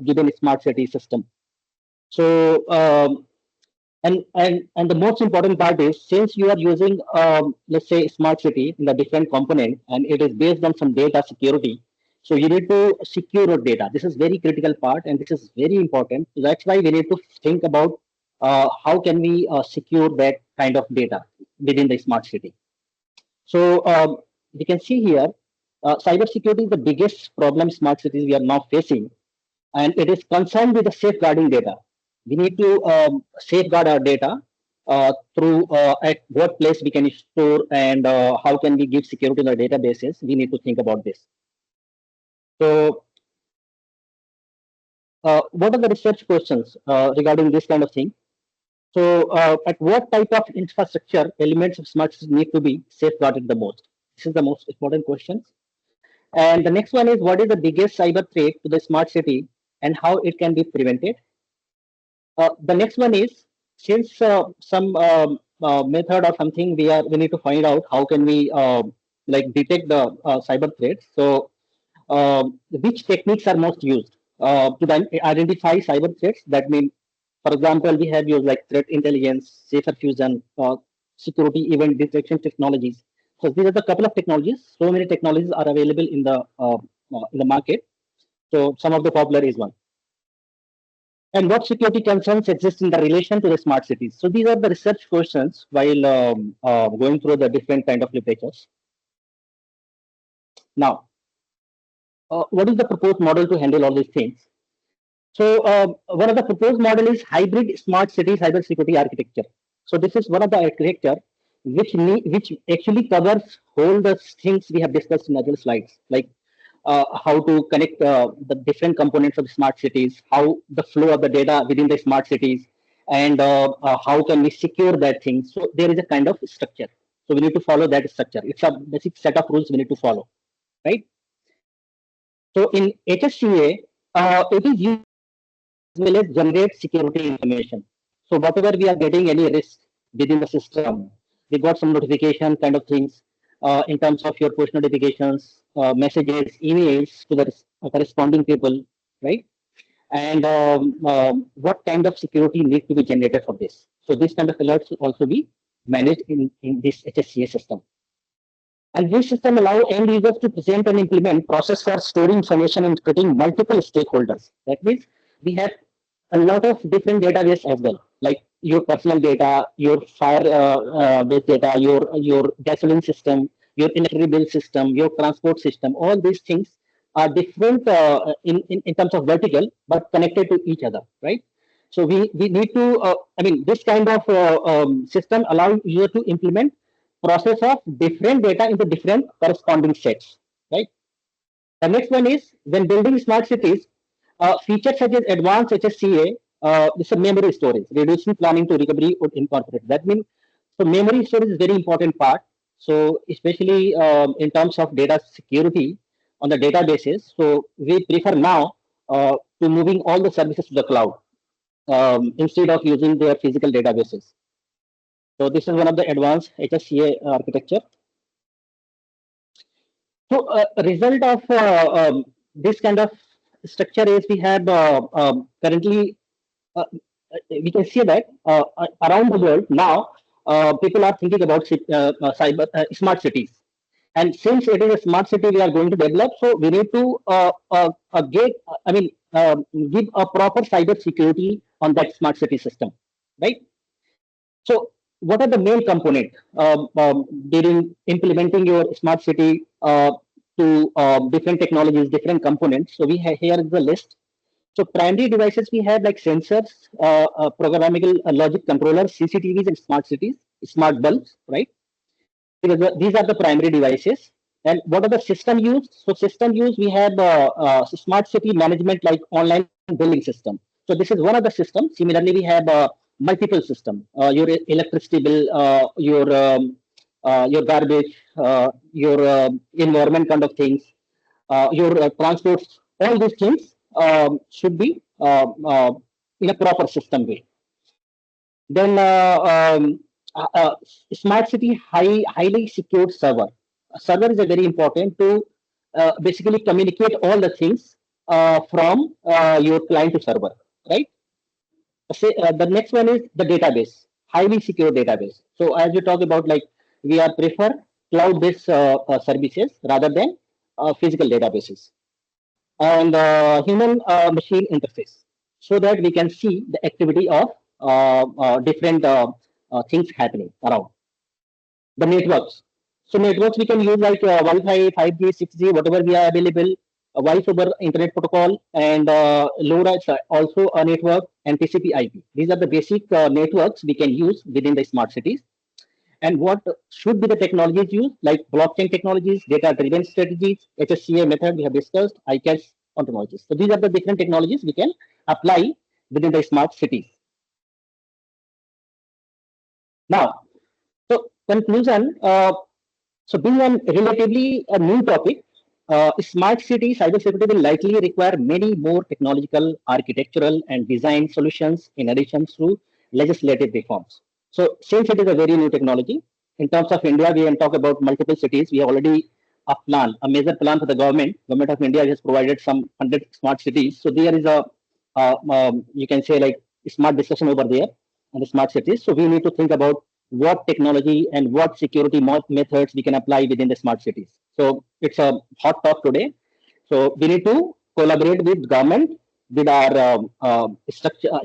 given smart city system. So, and the most important part is since you are using, let's say, smart city in the different component, and it is based on some data security. So you need to secure your data. This is very critical part, and this is very important. So that's why we need to think about how can we secure that kind of data within the smart city. So we can see here, cybersecurity is the biggest problem smart cities we are now facing, and it is concerned with the safeguarding data. We need to safeguard our data through at what place we can store and how can we give security to the databases. We need to think about this. So, what are the research questions regarding this kind of thing? So, at what type of infrastructure elements of smart cities need to be safeguarded the most? This is the most important question. And the next one is what is the biggest cyber threat to the smart city and how it can be prevented? The next one is since some method or something we need to find out how can we like detect the cyber threats. So which techniques are most used to identify cyber threats? That means, for example, we have used like threat intelligence, safer fusion, security event detection technologies. So these are the couple of technologies. So many technologies are available in the market. So some of the popular is one. And what security concerns exist in the relation to the smart cities? So these are the research questions while going through the different kind of literatures. Now, what is the proposed model to handle all these things? So one of the proposed model is hybrid smart city cybersecurity architecture. So this is one of the architecture which actually covers all the things we have discussed in other slides, like how to connect the different components of smart cities, how the flow of the data within the smart cities, and how can we secure that thing. So there is a kind of structure. So we need to follow that structure. It's a basic set of rules we need to follow, right? So in HSCA, it is used as well as generate security information. So whatever we are getting any risk within the system, we got some notification kind of things in terms of your push notifications, messages, emails to the corresponding people, right? And what kind of security need to be generated for this. So this kind of alerts will also be managed in this HSCA system. And this system allow end users to present and implement process for storing information and creating multiple stakeholders. That means we have a lot of different database as well, like your personal data, your fire based data, your gasoline system, your electricity bill system, your transport system. All these things are different in terms of vertical, but connected to each other, right? So we need to, I mean, this kind of system allow you to implement process of different data into different corresponding sets, right? The next one is when building smart cities, features such as advanced HSCA, this is memory storage, reducing planning to recovery would incorporate. That means so memory storage is very important part. So especially in terms of data security on the databases, so we prefer now to moving all the services to the cloud instead of using their physical databases. So this is one of the advanced HSCA architecture. So a result of this kind of structure is we have currently we can see that around the world now people are thinking about cyber smart cities. And since it is a smart city we are going to develop, so we need to give, give a proper cyber security on that smart city system, right? So, what are the main component during implementing your smart city to different technologies, different components? So, we have here is the list. So, primary devices we have like sensors, programmable logic controllers, CCTVs, and smart cities, smart bulbs, right? Because these are the primary devices. And what are the system use? So, system use we have smart city management like online billing system. So, this is one of the systems. Similarly, we have multiple system. Your electricity bill, your garbage, your environment kind of things, your transports, all these things should be in a proper system way. Then smart city highly secured server. A server is a very important to basically communicate all the things from your client to server, right? The next one is the database, highly secure database. So as you talk about, like we are prefer cloud-based services rather than physical databases, and human machine interface, so that we can see the activity of different things happening around the networks. So networks we can use like Wi-Fi, 5G, 6G, whatever we are available, voice over internet protocol, and LoRa is also a network, and TCP/IP. These are the basic networks we can use within the smart cities. And what should be the technologies used, like blockchain technologies, data-driven strategies, HSCA method we have discussed, ICASET technologies. So these are the different technologies we can apply within the smart cities. Now, so conclusion, so being a relatively a new topic, smart city cybersecurity will likely require many more technological, architectural, and design solutions in addition to legislative reforms. So since it is a very new technology, in terms of India, we can talk about multiple cities. We have already a plan, a major plan for the government. Government of India has provided some 100 smart cities. So there is a, you can say like smart discussion over there on the smart cities. So we need to think about what technology and what security methods we can apply within the smart cities. So it's a hot talk today. So we need to collaborate with government, with our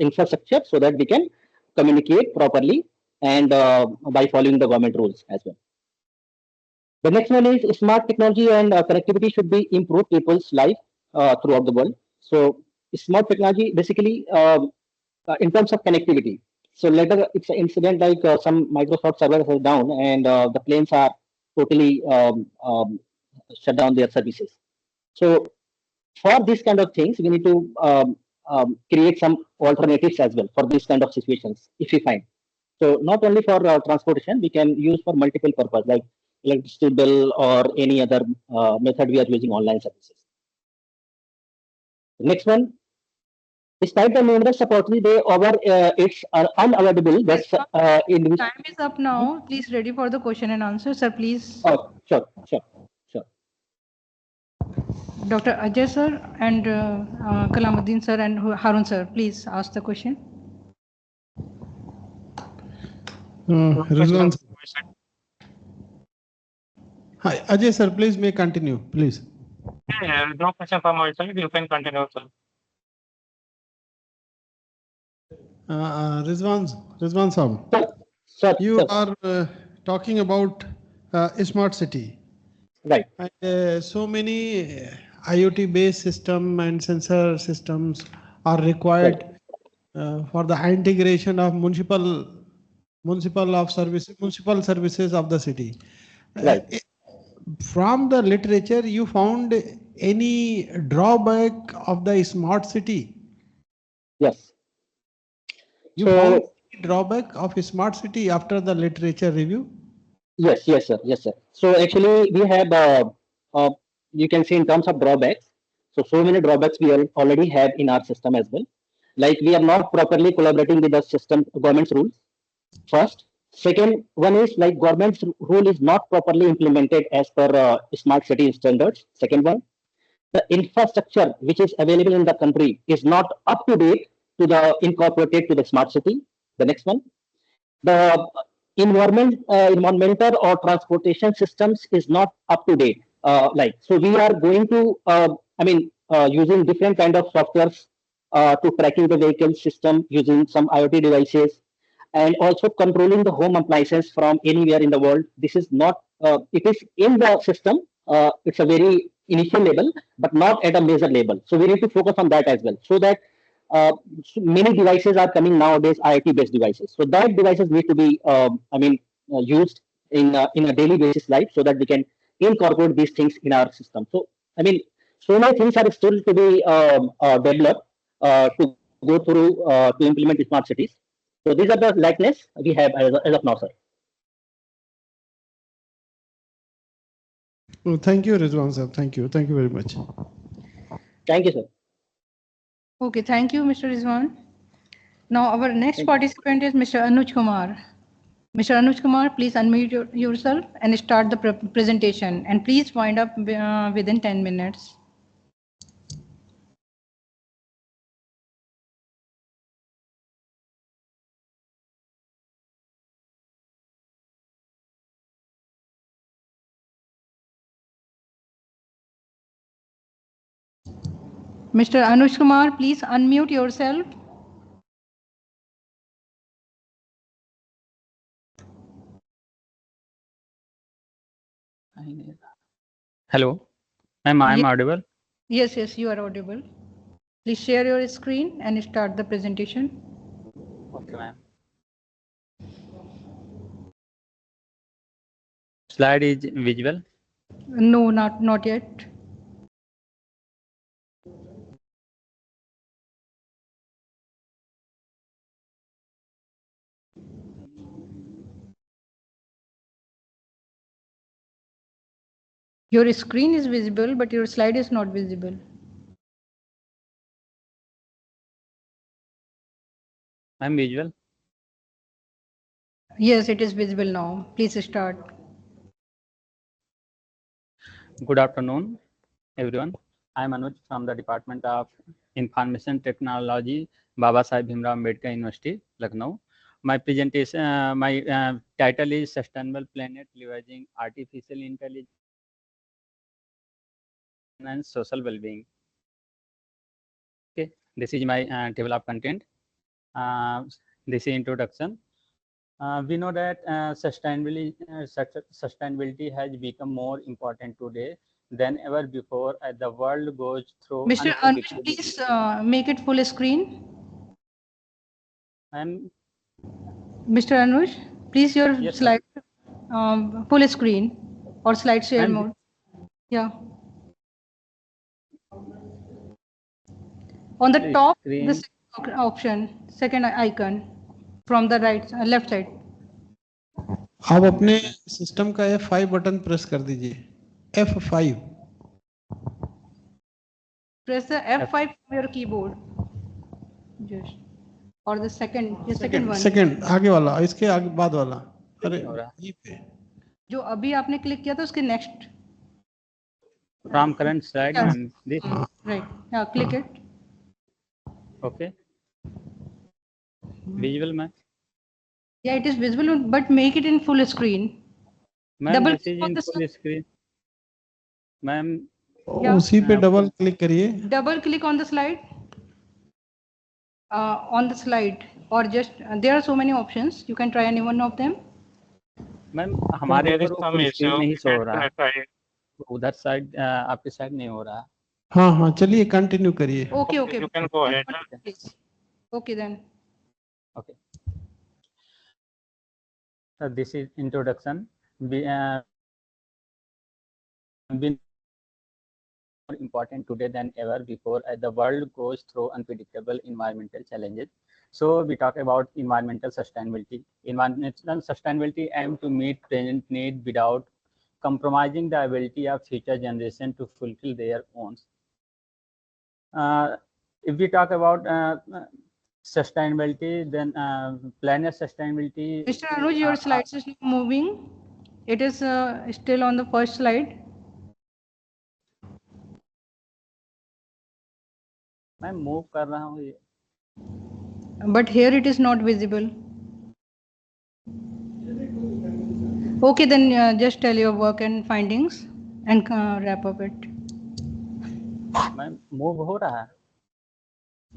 infrastructure, so that we can communicate properly and by following the government rules as well. The next one is smart technology and connectivity should be improve people's life throughout the world. So smart technology basically in terms of connectivity. So later it's an incident like some Microsoft servers are down and the planes are totally shut down their services. So for these kind of things, we need to create some alternatives as well for these kind of situations if we find. So not only for transportation, we can use for multiple purpose like electricity bill or any other method we are using online services. Next one, despite the numerous opportunities, they over it's unavoidable. That's in which Time is up now. Please ready for the question and answer, sir. Please, oh sure. Dr. Ajay sir and Kalamuddin sir and Harun sir, please ask the question. Rizwan, hi, Ajay sir, please may continue, please. Yeah, no question from my side. You can continue, sir. Rizwan Saab, you are talking about smart city. Right. And so many IoT-based system and sensor systems are required for the integration of municipal services of the city. Right. From the literature, you found any drawback of the smart city? Yes. You found any drawback of a smart city after the literature review? Yes, yes, sir. Yes, sir. So actually, we have, you can see in terms of drawbacks. So many drawbacks we already have in our system as well. Like we are not properly collaborating with the system, government's rules. First, second one is like government's rule is not properly implemented as per smart city standards. Second one, the infrastructure which is available in the country is not up to date to the incorporated to the smart city. The next one, the environmental or transportation systems is not up to date. Like so, we are going to, using different kind of softwares to tracking the vehicle system using some IoT devices, and also controlling the home appliances from anywhere in the world. This is not. It is in the system. It's a very initial level, but not at a major level. So we need to focus on that as well, so that many devices are coming nowadays, IoT based devices. So that devices need to be, used in a daily basis life, so that we can incorporate these things in our system. So I mean, so many things are still to be developed to go through to implement smart cities. So these are the likeness we have as of now, sir. Oh, thank you, Rizwan sir. Thank you. Thank you very much. Thank you, sir. Okay, thank you, Mr. Rizwan. Now our next Thank you. participant is Mr. Anuj Kumar. Mr. Anuj Kumar, please unmute yourself and start the presentation. And please wind up within 10 minutes. Mr. Anuj Kumar, please unmute yourself. Hello, I'm Ye- audible. Yes, yes, you are audible. Please share your screen and start the presentation. Okay, ma'am. Slide is visual. No, not yet. Your screen is visible, but your slide is not visible. I'm visual. Yes, it is visible now. Please start. Good afternoon, everyone. I'm Anuj from the Department of Information Technology, Baba Sahib Bhimrao Ambedkar University, Lucknow. My presentation, my title is Sustainable Planet Leveraging Artificial Intelligence and Social Well-being. Okay, this is my table of content. This is introduction. We know that sustainability has become more important today than ever before as the world goes through Mr. Anuj, unpredictable. please make it full screen. And Mr. Anuj, please your yes, ma'am. slide full screen or slide share And mode. Yeah. On the the top, the screen, second option, second icon from the right, left side. आप अपने yes, ma'am. System का F5 button press कर दीजिए. F5. Press the F5 from your keyboard. Just or the second one. Second आगे वाला, इसके आगे बाद वाला. अरे नहीं हो रहा. यहीं पे. जो अभी आपने क्लिक किया था उसके next. From current slide, ma'am. This Right. Yeah, click it. okay. Visual, ma'am. Yeah, it is visible, but make it in full screen. Ma'am, Double this click is on in the full screen. Ma'am, yeah. उसी पे double click करिए. Double click on the slide. On the slide, or just there are so many options. You can try any one of them. Ma'am हमारे There ऊपर is वो some full screen issue. नहीं show हो रहा है. Can I try? उधर side आपकी side नहीं हो रहा है. हाँ हाँ चलिए कंटिन्यू करिए. Okay, Okay, okay. you can go ahead. Please. Okay then. Okay. So this is introduction. We more important today than ever before as the world goes through unpredictable environmental challenges. So we talk about environmental sustainability. Environmental sustainability aims to meet present need without compromising the ability of future generations to fulfill their own. If we talk about sustainability, then planet sustainability. Mr. Anuj, your slides is not moving. It is still on the first slide. मैं move कर रहा हूँ ये. But here it is not visible. Okay, then just tell your work and findings and wrap up it. मैं move हो रहा है.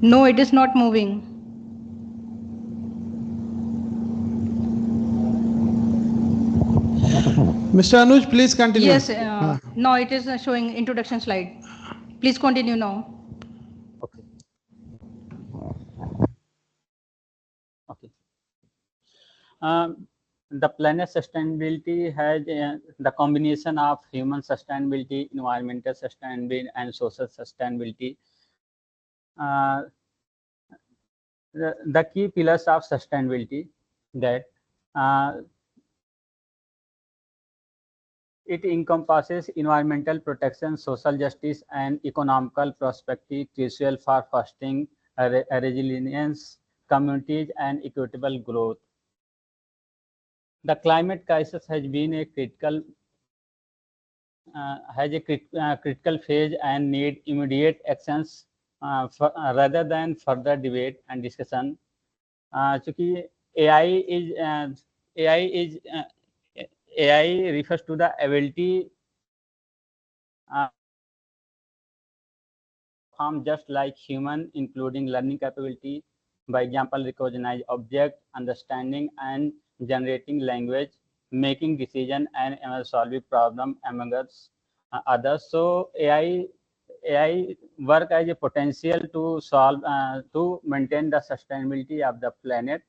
No, it is not moving. Mr. Anuj, please continue. Yes, now it is showing introduction slide. Please continue now. Okay. Okay. The planet sustainability has the combination of human sustainability, environmental sustainability, and social sustainability. The key pillars of sustainability that it encompasses environmental protection, social justice, and economical prosperity, crucial for fostering resilience, communities, and equitable growth. The climate crisis has been a critical critical phase and need immediate actions rather than further debate and discussion. चूंकि AI is AI refers to the ability perform just like human, including learning capability, by example, recognize object, understanding and generating language, making decision, and solving problem among others. So AI work as a potential to solve to maintain the sustainability of the planet.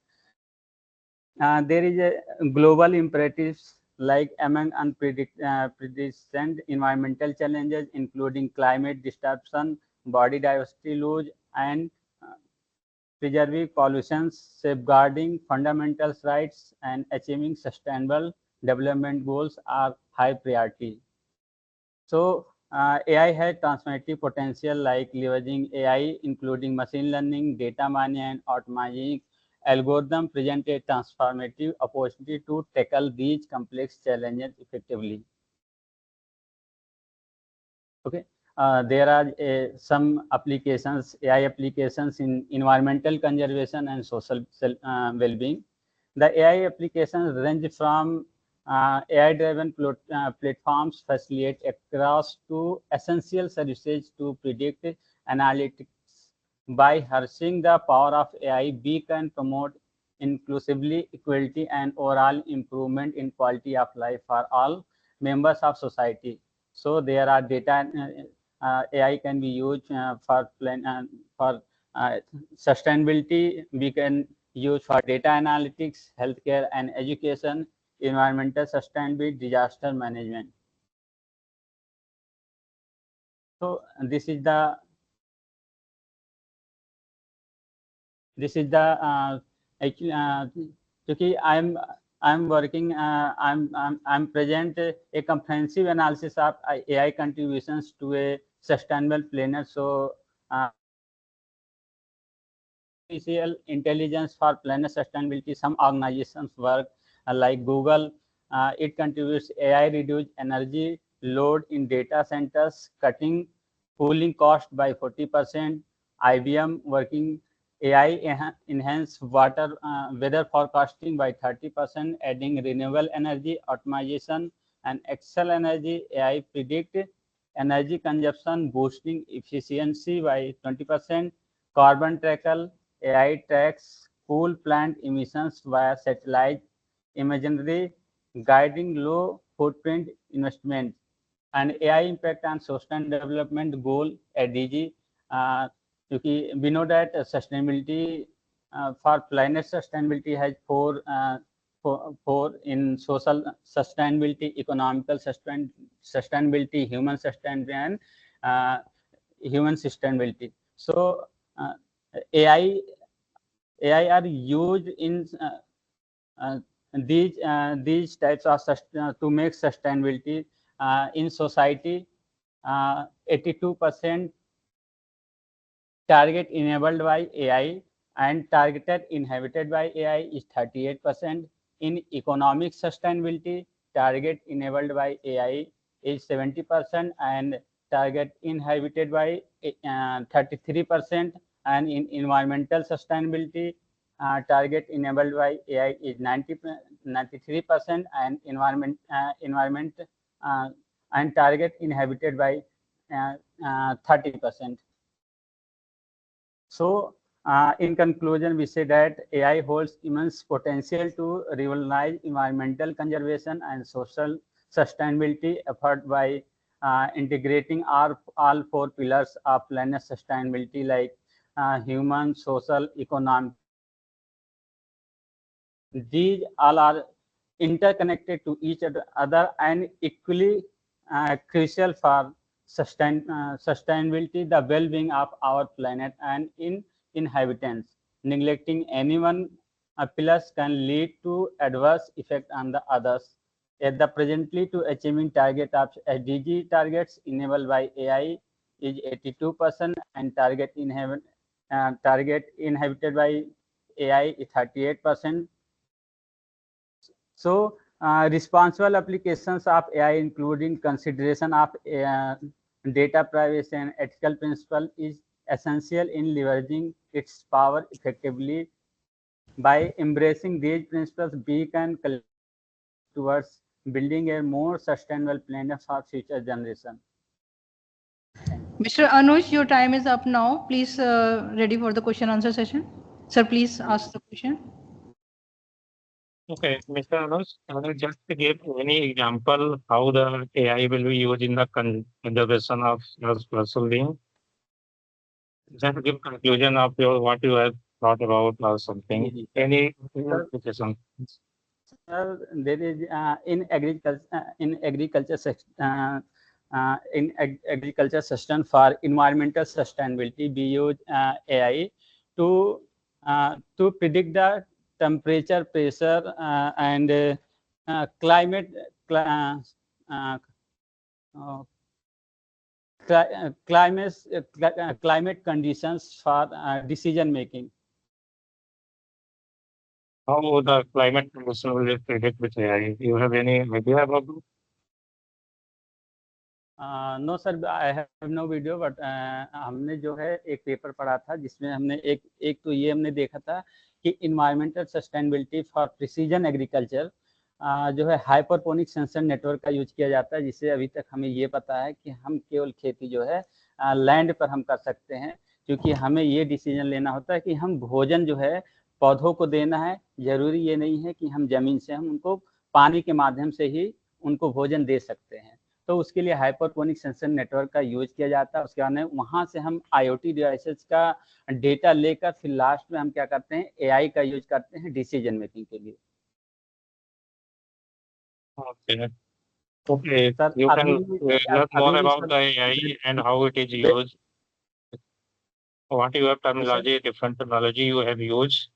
There is a global imperatives like among unprecedented environmental challenges, including climate disruption, body diversity loss, and preserving pollution, safeguarding fundamental rights, and achieving sustainable development goals are high priority. So AI has transformative potential like leveraging AI, including machine learning, data mining, and automatic algorithm present a transformative opportunity to tackle these complex challenges effectively. Okay, there are some applications, AI applications in environmental conservation and social well-being. The AI applications range from AI-driven platforms facilitate across to essential services to predict analytics. By harnessing the power of AI, we can promote inclusively equality and overall improvement in quality of life for all members of society. So there are data AI can be used for sustainability. We can use for data analytics, healthcare and education, environmental sustainability, disaster management. So this is the actually because I'm working I'm present a comprehensive analysis of AI contributions to a sustainable planet. So artificial intelligence for planet sustainability, some organizations work like Google. It contributes AI reduce energy load in data centers, cutting cooling cost by 40%. IBM working AI enhance weather forecasting by 30%, adding renewable energy optimization, and Excel Energy AI predict energy consumption, boosting efficiency by 20%. Carbon tracker AI tracks coal plant emissions via satellite imagery, guiding low footprint investment. And AI impact on sustainable development goal SDG. क्योंकि we know that sustainability for planet sustainability has four in social sustainability, economical sustainability, human sustainability, and human sustainability. So AI AI are used in uh, these types of to make sustainability in society. 82% target enabled by AI and targeted inhabited by AI is 38%. In economic sustainability, target enabled by AI is 70% and target inhabited by 33%. And in environmental sustainability, target enabled by AI is 93% and environment and target inhabited by 30%. So, in conclusion, we say that AI holds immense potential to revolutionize environmental conservation and social sustainability effort by integrating all four pillars of planet sustainability, like human, social, economic. These all are interconnected to each other and equally crucial for sustainability, the well-being of our planet and in inhabitants. Neglecting any one pillars can lead to adverse effect on the others. At the presently, to achieving target of SDG targets enabled by AI is 82% and target inhabited by AI is 38%. So, responsible applications of AI, including consideration of data privacy and ethical principle, is essential in leveraging its power effectively. By embracing these principles, we can collectively work towards building a more sustainable planet for future generations. Mr. Anuj, your time is up now. Please ready for the question answer session. Sir, please ask the question. Okay, Mr. Anuj, can you just give any example how the AI will be used in the conservation of your personal being? Just give conclusion of your what you have thought about or something. Any application? There is in agriculture system for environmental sustainability, we use AI to predict the temperature, pressure, and climate uh, uh, climate conditions for decision making. How the climate condition will be predict with AI? You have any idea about it? No sir, I have no video, but हमने जो है एक paper पढ़ा था जिसमें हमने एक तो ये हमने देखा था कि environmental sustainability for precision agriculture जो है हाइपरपोनिक सेंसर नेटवर्क का यूज किया जाता है, जिससे अभी तक हमें ये पता है कि हम केवल खेती जो है लैंड पर हम कर सकते हैं, क्योंकि हमें ये डिसीजन लेना होता है कि हम भोजन जो है पौधों को देना है। जरूरी ये नहीं है कि हम जमीन से हम उनको पानी के माध्यम से ही उनको भोजन दे सकते हैं। तो उसके लिए हाइपरपोनिक सेंसर नेटवर्क का यूज किया जाता है। उसके बाद वहां से हम IoT डिवाइसेस का डेटा लेकर फिर लास्ट में हम क्या करते हैं, AI का यूज करते हैं डिसीजन मेकिंग के लिए। Okay. Okay. Sir You can learn more about the AI and how it is used. What you have terminology, different terminology you have used.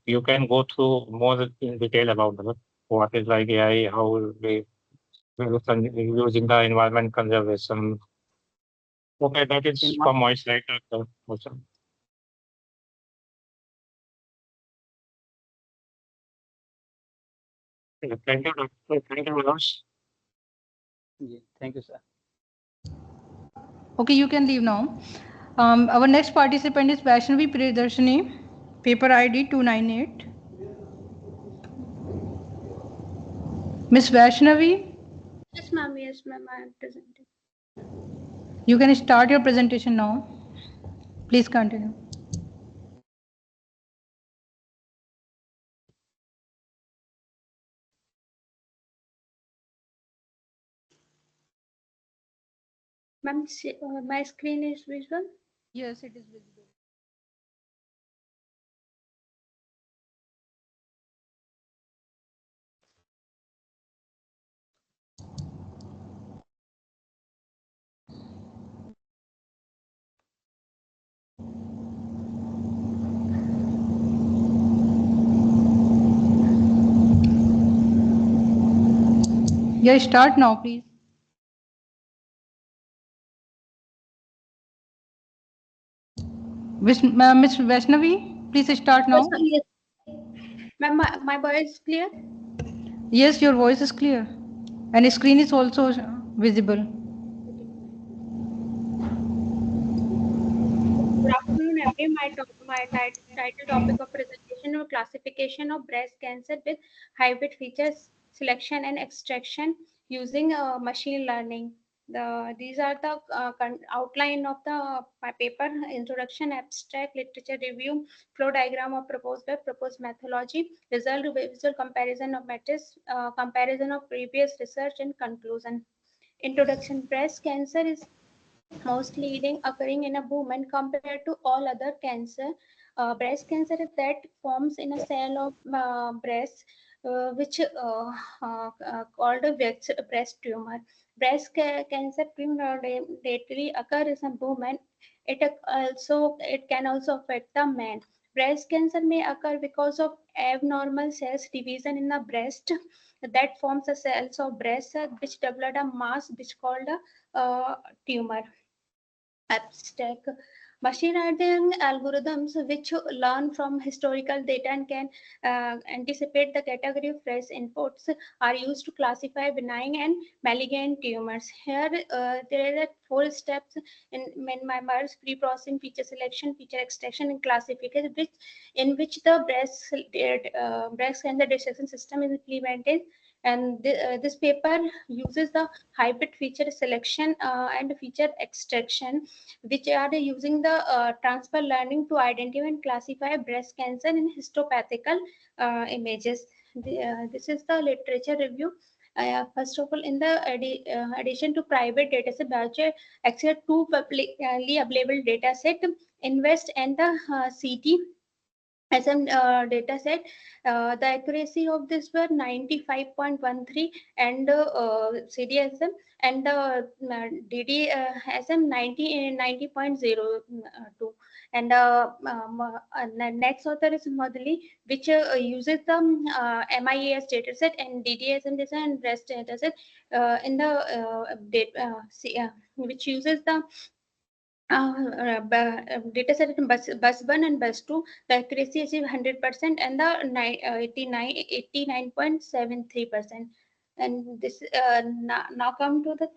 You can go through more in detail about it. What is like AI, how we using the environment conservation. Okay, that is from my side. Also. Thank you, Dr. Thank you, Manoj. Thank you, sir. Okay, you can leave now. Our next participant is Vaishnavi Priyadarshini, paper ID 298. Miss Vaishnavi, Yes, ma'am. Yes, ma'am. I am presenting. you can start your presentation now. Please continue. Ma'am, my screen is visual. Yes, it is visible. Yeah, start now, please. Ms. Vaishnavi, please start Yes, now. yes. Ma'am, my voice is clear? Yes, your voice is clear. And screen is also visible. Okay. Good afternoon, everyone. My title topic of presentation or classification of breast cancer with hybrid features selection and extraction using machine learning. These are the outline of the my paper: introduction, abstract, literature review, flow diagram of proposed web, proposed methodology, result, visual comparison of matters, comparison of previous research, and conclusion. Introduction: breast cancer is most leading occurring in a woman compared to all other cancer. Breast cancer is that forms in a cell of breast, which called a breast tumor. Cancer predominantly occurs in women. It can also affect the man. Breast cancer may occur because of abnormal cells division in the breast that forms the cells of breast which develop a mass which called a tumor. Abstract machine learning algorithms which learn from historical data and can anticipate the category of fresh inputs are used to classify benign and malignant tumors. Here there are four steps in my MERS: pre-processing, feature selection, feature extraction, and classification, in which the breast cancer detection system is implemented. And this paper uses the hybrid feature selection and feature extraction, which are using the transfer learning to identify and classify breast cancer in histopathical images. This is the literature review. First of all, in the addition to private dataset, Bioche accept two publicly available dataset, INVEST and the CT SM data set. The accuracy of this were 95.13 and CDSM and the DDSM 90.02. And next author is Madhuli, which uses the MIAS dataset and DDSM data and REST dataset in the which uses the data set in bus 1 and bus 2, the accuracy is 100% and the 89.73%. And this now come to the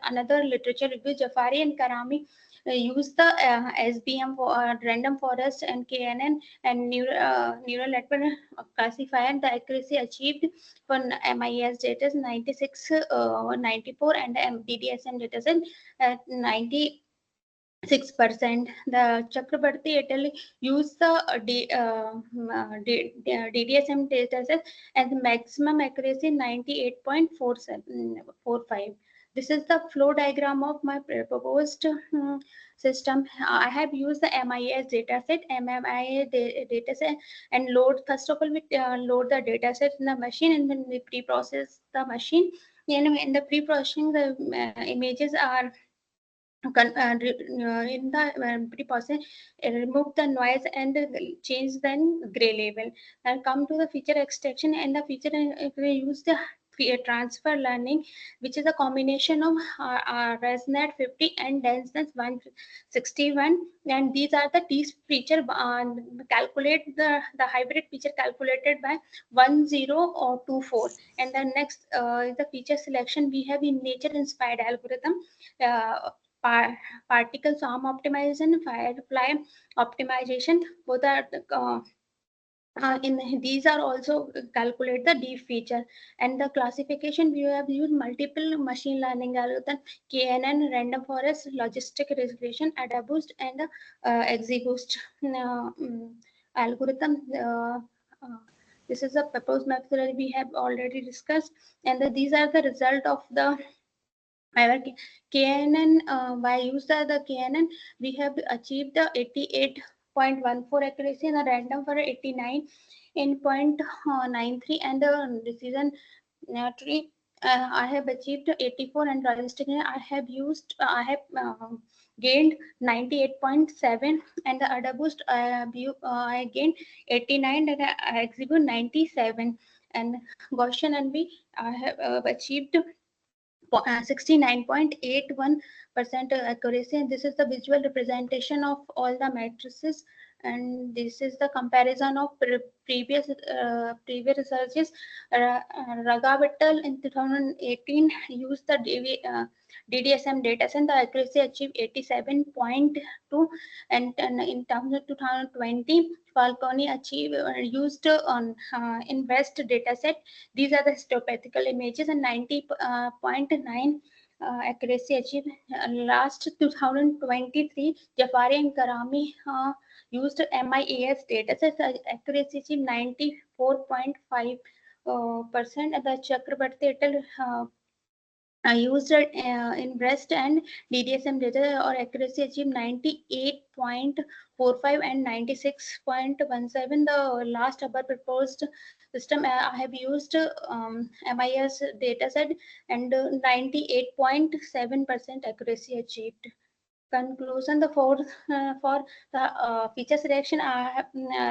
another literature review. Jafari and Karami use the SBM for random forest and KNN and neural network classifier. The accuracy achieved for MIS data is 96, 94 and DDSM data set at 96%. The Chakrabarti et al. Use the DDSM dataset and the maximum accuracy 98.45. This is the flow diagram of my proposed system. I have used the MIS dataset, MMIA dataset, and load. First of all, we load the dataset in the machine, and then we pre-process the machine. In the pre-processing, the images are in the pre-process, remove the noise and change the gray level, and come to the feature extraction. And the feature we use the transfer learning, which is a combination of ResNet 50 and DenseNet 161. And these are the feature calculate the hybrid feature calculated by 1024. And the next is the feature selection. We have in nature inspired algorithm, uh, particle swarm optimization, firefly optimization. Both are in these are also calculate the deep feature. And the classification, we have used multiple machine learning algorithm: KNN, random forest, logistic regression, AdaBoost, and XGBoost algorithm. This is a proposed methodology we have already discussed, and these are the result of the our KNN. By use the KNN, we have achieved the 88.14 accuracy, and the random for 89 in 0.93, and the decision tree I have achieved 84, and logistic I have used I have gained 98.7, and the AdaBoost I gained 89, and I exhibit 97. and Gaussian, and we have achieved 69.81% accuracy, and this is the visual representation of all the matrices, and this is the comparison of previous researches. Ragavattal in 2018 used the DDSM dataset, and the accuracy achieved 87.2, and in terms of 2020 Falcone achieved used on INVEST dataset. These are the histopathical images, and 90.9 accuracy achieved. Last 2023, Jafari and Karami used MIAS dataset. Accuracy achieved 94.5%. The Chakrabarti et al. I used in breast and DDSM data, or accuracy achieved 98.45 and 96.17. The last above proposed system I have used MIS dataset, and 98.7% accuracy achieved. Conclusion: the for the feature selection, I have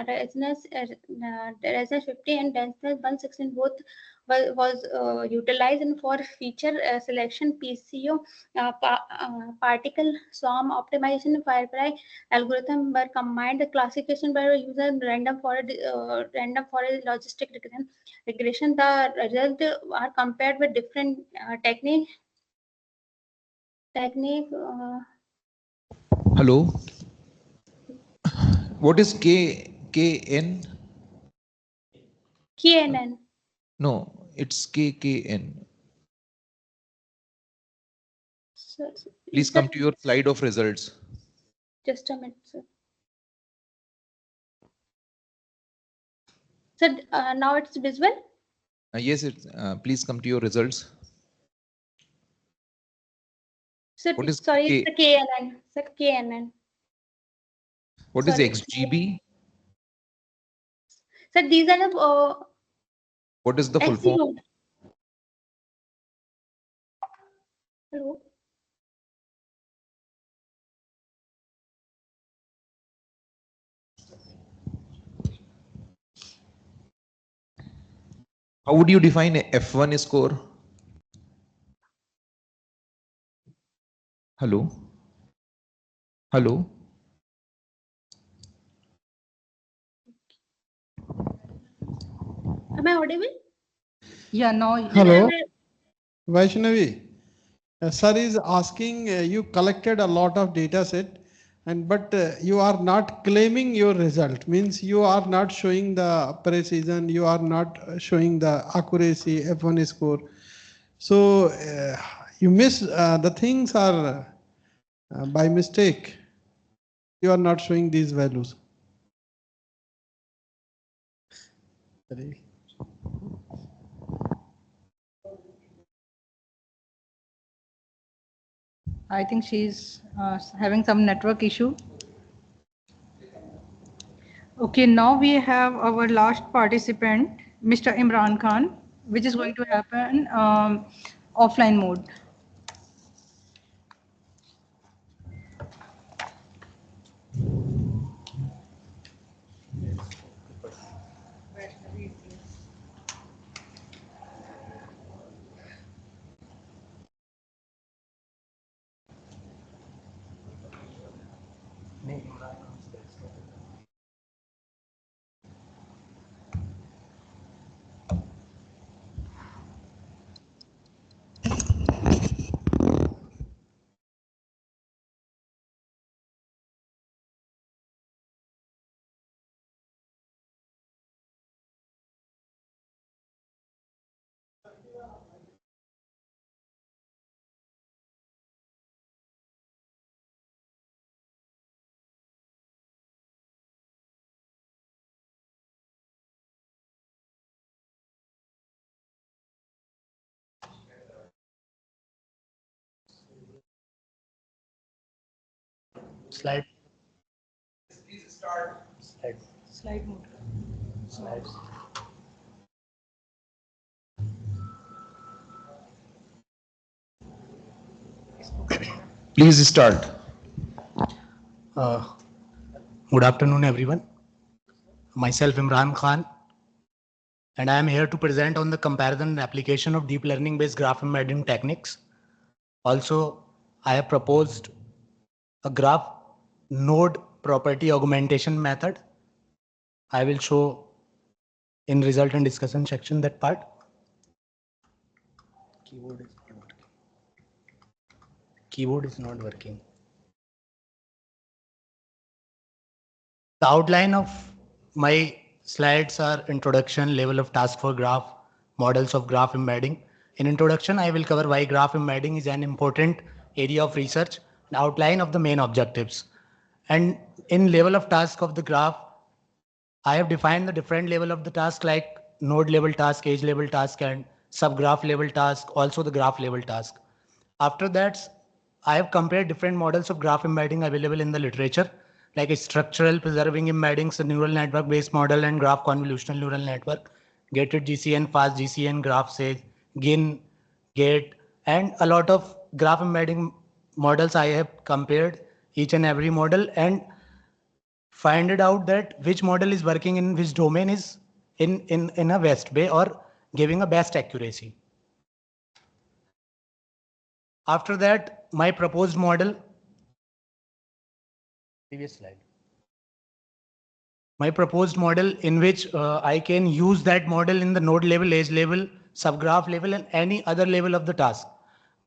resonance 50 and density 116 both was utilized, and for feature selection PCO particle swarm optimization Firefly algorithm were combined. The classification by using random forest logistic regression. The results are compared with different technique. Hello. What is KN? KNN. No, it's KKN. Please come to your slide of results. Just a minute, sir. So now it's visible? Yes, please come to your results. So what is sorry, it's the KNN. Sir, KNN. What is XGB? So these are the what is the full form? Hello. How would you define a F1 score? Hello? Hello? Am I audible? Yeah, now. Hello, Vaishnavi. Sir is asking, you collected a lot of data set, but you are not claiming your result. Means you are not showing the precision, you are not showing the accuracy, F1 score. So you miss the things are by mistake. You are not showing these values. Sorry. I think she's having some network issue. Okay, now we have our last participant, Mr. Imran Khan, which is going to happen offline mode. Slide. Please start. Slide mode. Slides. Please start. Good afternoon, everyone. Myself, Imran Khan, and I am here to present on the comparison and application of deep learning based graph embedding techniques. Also, I have proposed a graph node property augmentation method. I will show in result and discussion section that part. Keyboard is not working. Keyboard is not working. The outline of my slides are introduction, level of task for graph, models of graph embedding. In introduction, I will cover why graph embedding is an important area of research, and outline of the main objectives. And in level of task of the graph, I have defined the different level of the task like node level task, edge level task, and subgraph level task, also the graph level task. After that, I have compared different models of graph embedding available in the literature, like a structural preserving embeddings, a neural network based model, and graph convolutional neural network, gated GCN, fast GCN, graph sage, GIN, gate, and a lot of graph embedding models I have compared each and every model and find it out that which model is working in which domain is in a best way or giving a best accuracy. After that, my proposed model, previous slide. My proposed model in which I can use that model in the node level, edge level, subgraph level, and any other level of the task.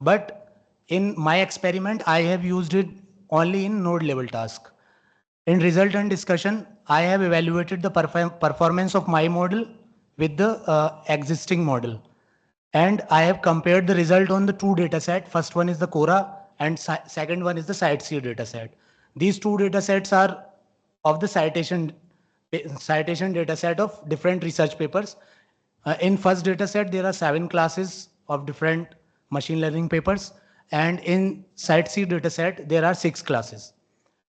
But in my experiment, I have used it only in node level task. In result and discussion, I have evaluated the performance of my model with the existing model. And I have compared the result on the two data set. First one is the Cora and second one is the CiteSeer data set. These two data sets are of the citation data set of different research papers. In first data set, there are 7 classes of different machine learning papers. And in CiteSeer data set, there are 6 classes.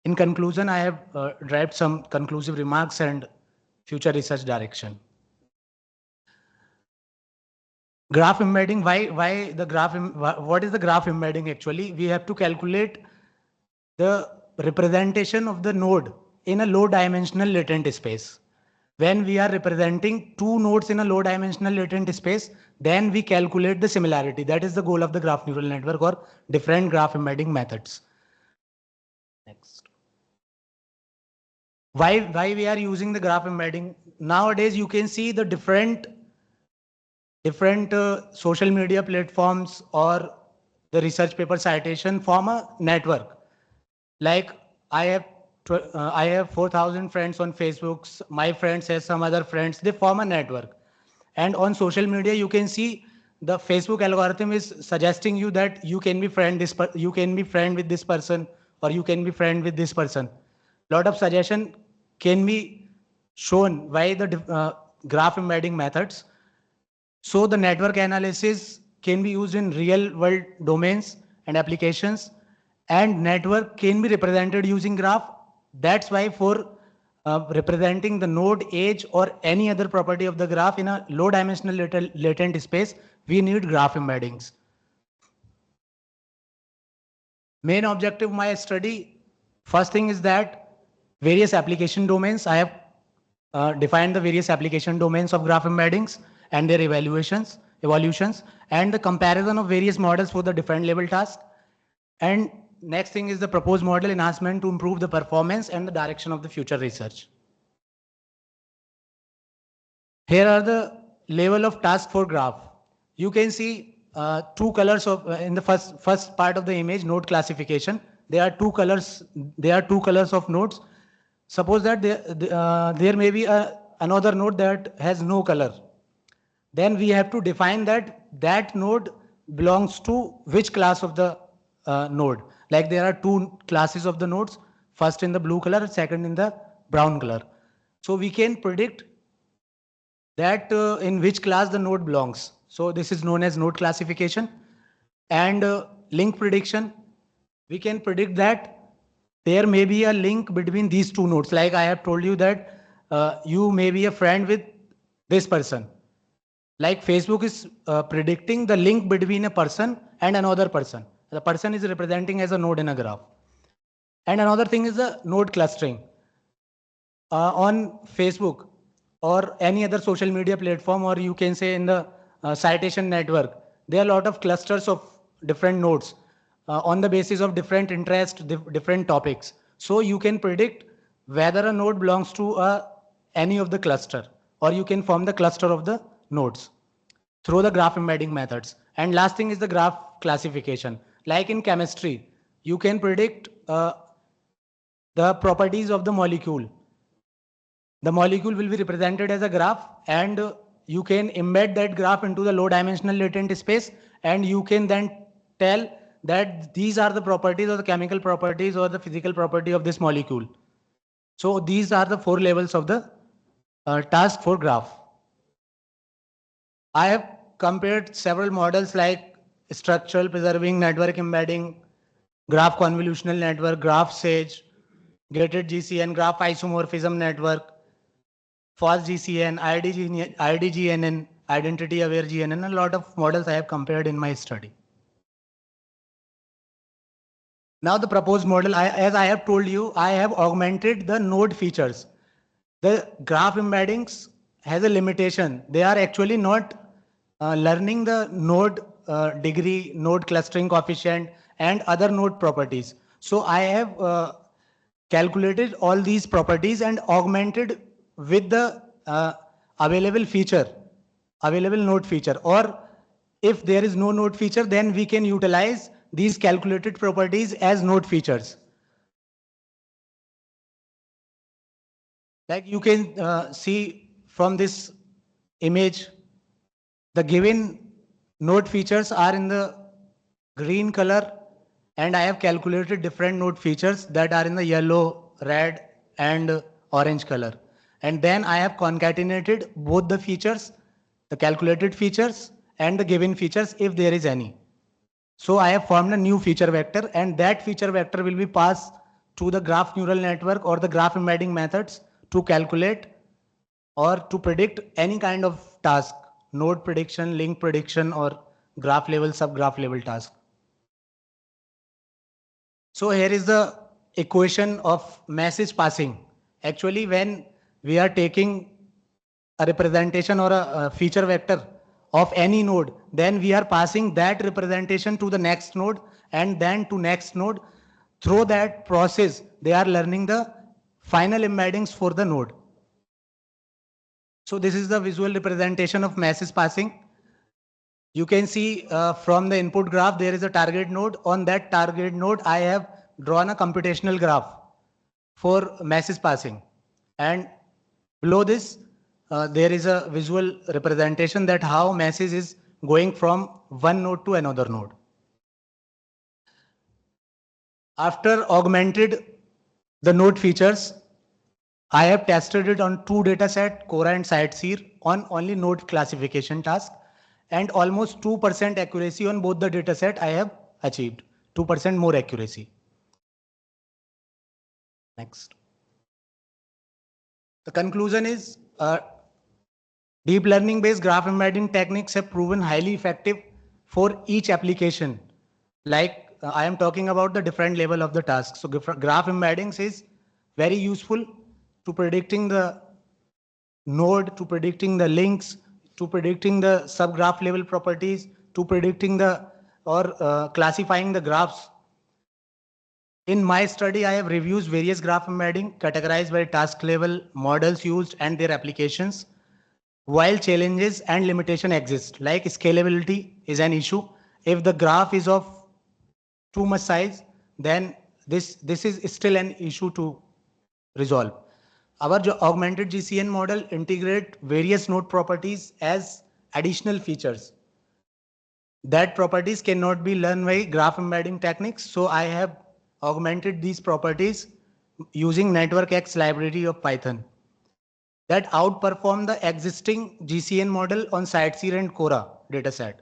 In conclusion, I have derived some conclusive remarks and future research direction. Graph embedding, why the graph, what is the graph embedding actually? We have to calculate the representation of the node in a low dimensional latent space. When we are representing two nodes in a low dimensional latent space, then we calculate the similarity. That is the goal of the graph neural network or different graph embedding methods. Next. Why we are using the graph embedding? Nowadays, you can see the different social media platforms or the research paper citation form a network. Like I have 4,000 friends on Facebook. My friends has some other friends. They form a network. And on social media, you can see the Facebook algorithm is suggesting you that you can be friend with this person or you can be friend with this person. Lot of suggestion can be shown by the graph embedding methods. So the network analysis can be used in real world domains and applications, and network can be represented using graph. That's why for representing the node, edge, or any other property of the graph in a low dimensional latent space, we need graph embeddings. Main objective of my study, first thing is that various application domains. I have defined the various application domains of graph embeddings and their evolutions, and the comparison of various models for the different level tasks. And next thing is the proposed model enhancement to improve the performance and the direction of the future research. Here are the level of task for graph. You can see two colors of in the first part of the image, node classification. There are two colors. There are two colors of nodes. Suppose that there may be another node that has no color. Then we have to define that node belongs to which class of the node. Like there are two classes of the nodes, first in the blue color, second in the brown color. So we can predict that in which class the node belongs. So this is known as node classification. And link prediction, we can predict that there may be a link between these two nodes. Like I have told you that you may be a friend with this person. Like Facebook is predicting the link between a person and another person. The person is representing as a node in a graph. And another thing is the node clustering. On Facebook or any other social media platform, or you can say in the citation network, there are a lot of clusters of different nodes on the basis of different interest, different topics. So you can predict whether a node belongs to any of the cluster, or you can form the cluster of the nodes through the graph embedding methods. And last thing is the graph classification. Like in chemistry, you can predict the properties of the molecule. The molecule will be represented as a graph, and you can embed that graph into the low dimensional latent space, and you can then tell that these are the properties or the chemical properties or the physical property of this molecule. So these are the 4 levels of the task for graph. I have compared several models like structural preserving network embedding, graph convolutional network, graph sage, gated GCN, graph isomorphism network, fast GCN, IDGNN, identity aware GNN. A lot of models I have compared in my study. Now the proposed model, as I have told you, I have augmented the node features. The graph embeddings has a limitation. They are actually not learning the node degree, node clustering coefficient, and other node properties. So I have calculated all these properties and augmented with the available feature, available node feature. Or if there is no node feature, then we can utilize these calculated properties as node features. Like you can see from this image, the given node features are in the green color, and I have calculated different node features that are in the yellow, red, and orange color. And then I have concatenated both the features, the calculated features and the given features if there is any. So I have formed a new feature vector, and that feature vector will be passed to the graph neural network or the graph embedding methods to calculate or to predict any kind of task, node prediction, link prediction, or graph level, subgraph level task. So here is the equation of message passing. Actually, when we are taking a representation or a feature vector of any node, then we are passing that representation to the next node and then to next node. Through that process, they are learning the final embeddings for the node. So this is the visual representation of message passing. You can see from the input graph, there is a target node. On that target node, I have drawn a computational graph for message passing. And below this, there is a visual representation that how message is going from one node to another node. After augmented the node features, I have tested it on 2 dataset, Cora and CiteSeer, on only node classification task, and almost 2% accuracy on both the dataset I have achieved, 2% more accuracy. Next. The conclusion is deep learning based graph embedding techniques have proven highly effective for each application. Like I am talking about the different level of the task. So graph embeddings is very useful to predicting the node, to predicting the links, to predicting the subgraph level properties, to predicting the or classifying the graphs. In my study, I have reviewed various graph embedding categorized by task level, models used, and their applications. While challenges and limitation exist, like scalability is an issue. If the graph is of too much size, then this is still an issue to resolve. Our augmented GCN model integrate various node properties as additional features. That properties cannot be learned by graph embedding techniques. So I have augmented these properties using NetworkX library of Python that outperform the existing GCN model on CiteSeer and Cora dataset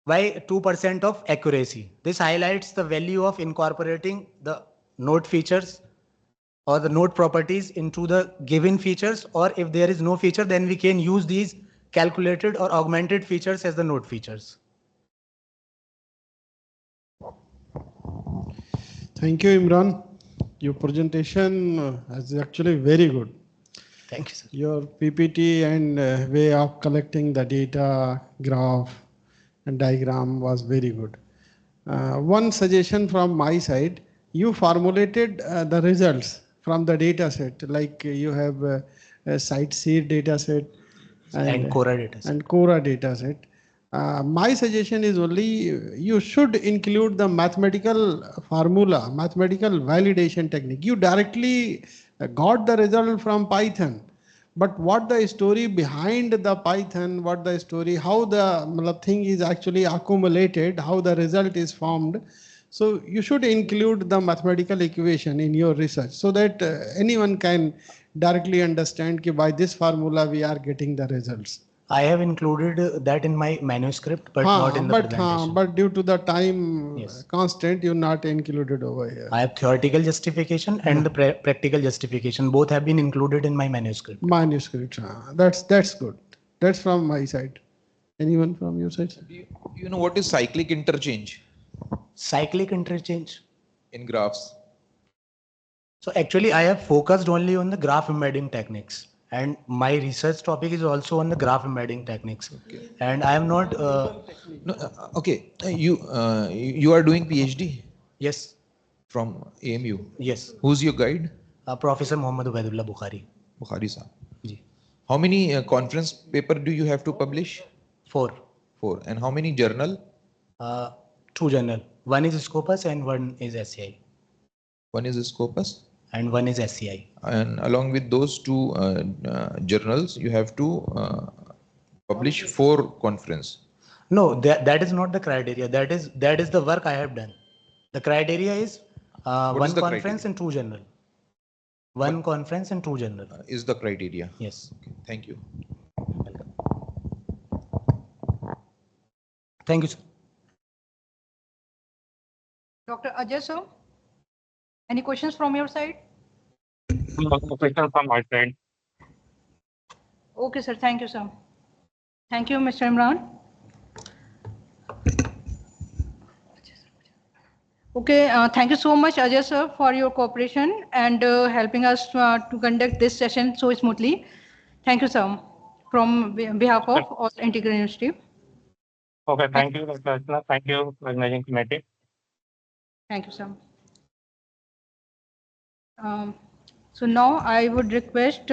by 2% of accuracy. This highlights the value of incorporating the node features or the node properties into the given features, or if there is no feature, then we can use these calculated or augmented features as the node features. Thank you, Imran. Your presentation is actually very good. Thank you, sir. Your PPT and way of collecting the data, graph and diagram was very good. One suggestion from my side, you formulated the results from the data set, like you have a site seed data set And Cora data set. and Cora data set. My suggestion is only you should include the mathematical formula, mathematical validation technique. You directly got the result from Python, but what the story behind the Python, what the story, how the thing is actually accumulated, how the result is formed. So you should include the mathematical equation in your research so that anyone can directly understand that by this formula we are getting the results. I have included that in my manuscript, but not in the presentation. But due to the time constant, you not included over here. I have theoretical justification and the practical justification. Both have been included in my manuscript. That's good. That's from my side. Anyone from your side? Do you know what is cyclic interchange Cyclic interchange? in graphs? So actually, I have focused only on the graph embedding techniques. And my research topic is also on the graph embedding techniques. Okay. And I am not... Okay, you are doing PhD? Yes. From AMU? Yes. Who's your guide? Professor Muhammad Ubaidullah Bukhari. Bukhari sir. Ji. How many conference paper do you have to publish? 4. 4. And how many journal? 2 journal. One is Scopus and one is SCI. One is Scopus? And one is SCI. And along with those 2 journals, you have to publish 4 conference. No, that is not the criteria. That is the work I have done. The criteria is one conference and 2 journal. One conference and 2 journal. Is the criteria? Yes. Okay. Thank you. Welcome. Thank you, sir. Dr. Ajay, sir, any questions from your side? No question from my side. Okay, sir. Thank you, sir. Thank you, Mr. Imran. Okay, thank you so much, Ajay, sir, for your cooperation and helping us to conduct this session so smoothly. Thank you, sir, from behalf of all Integral University. Okay, thank you, Dr. Archana. Thank you, organizing committee. Thank you, sir. So now I would request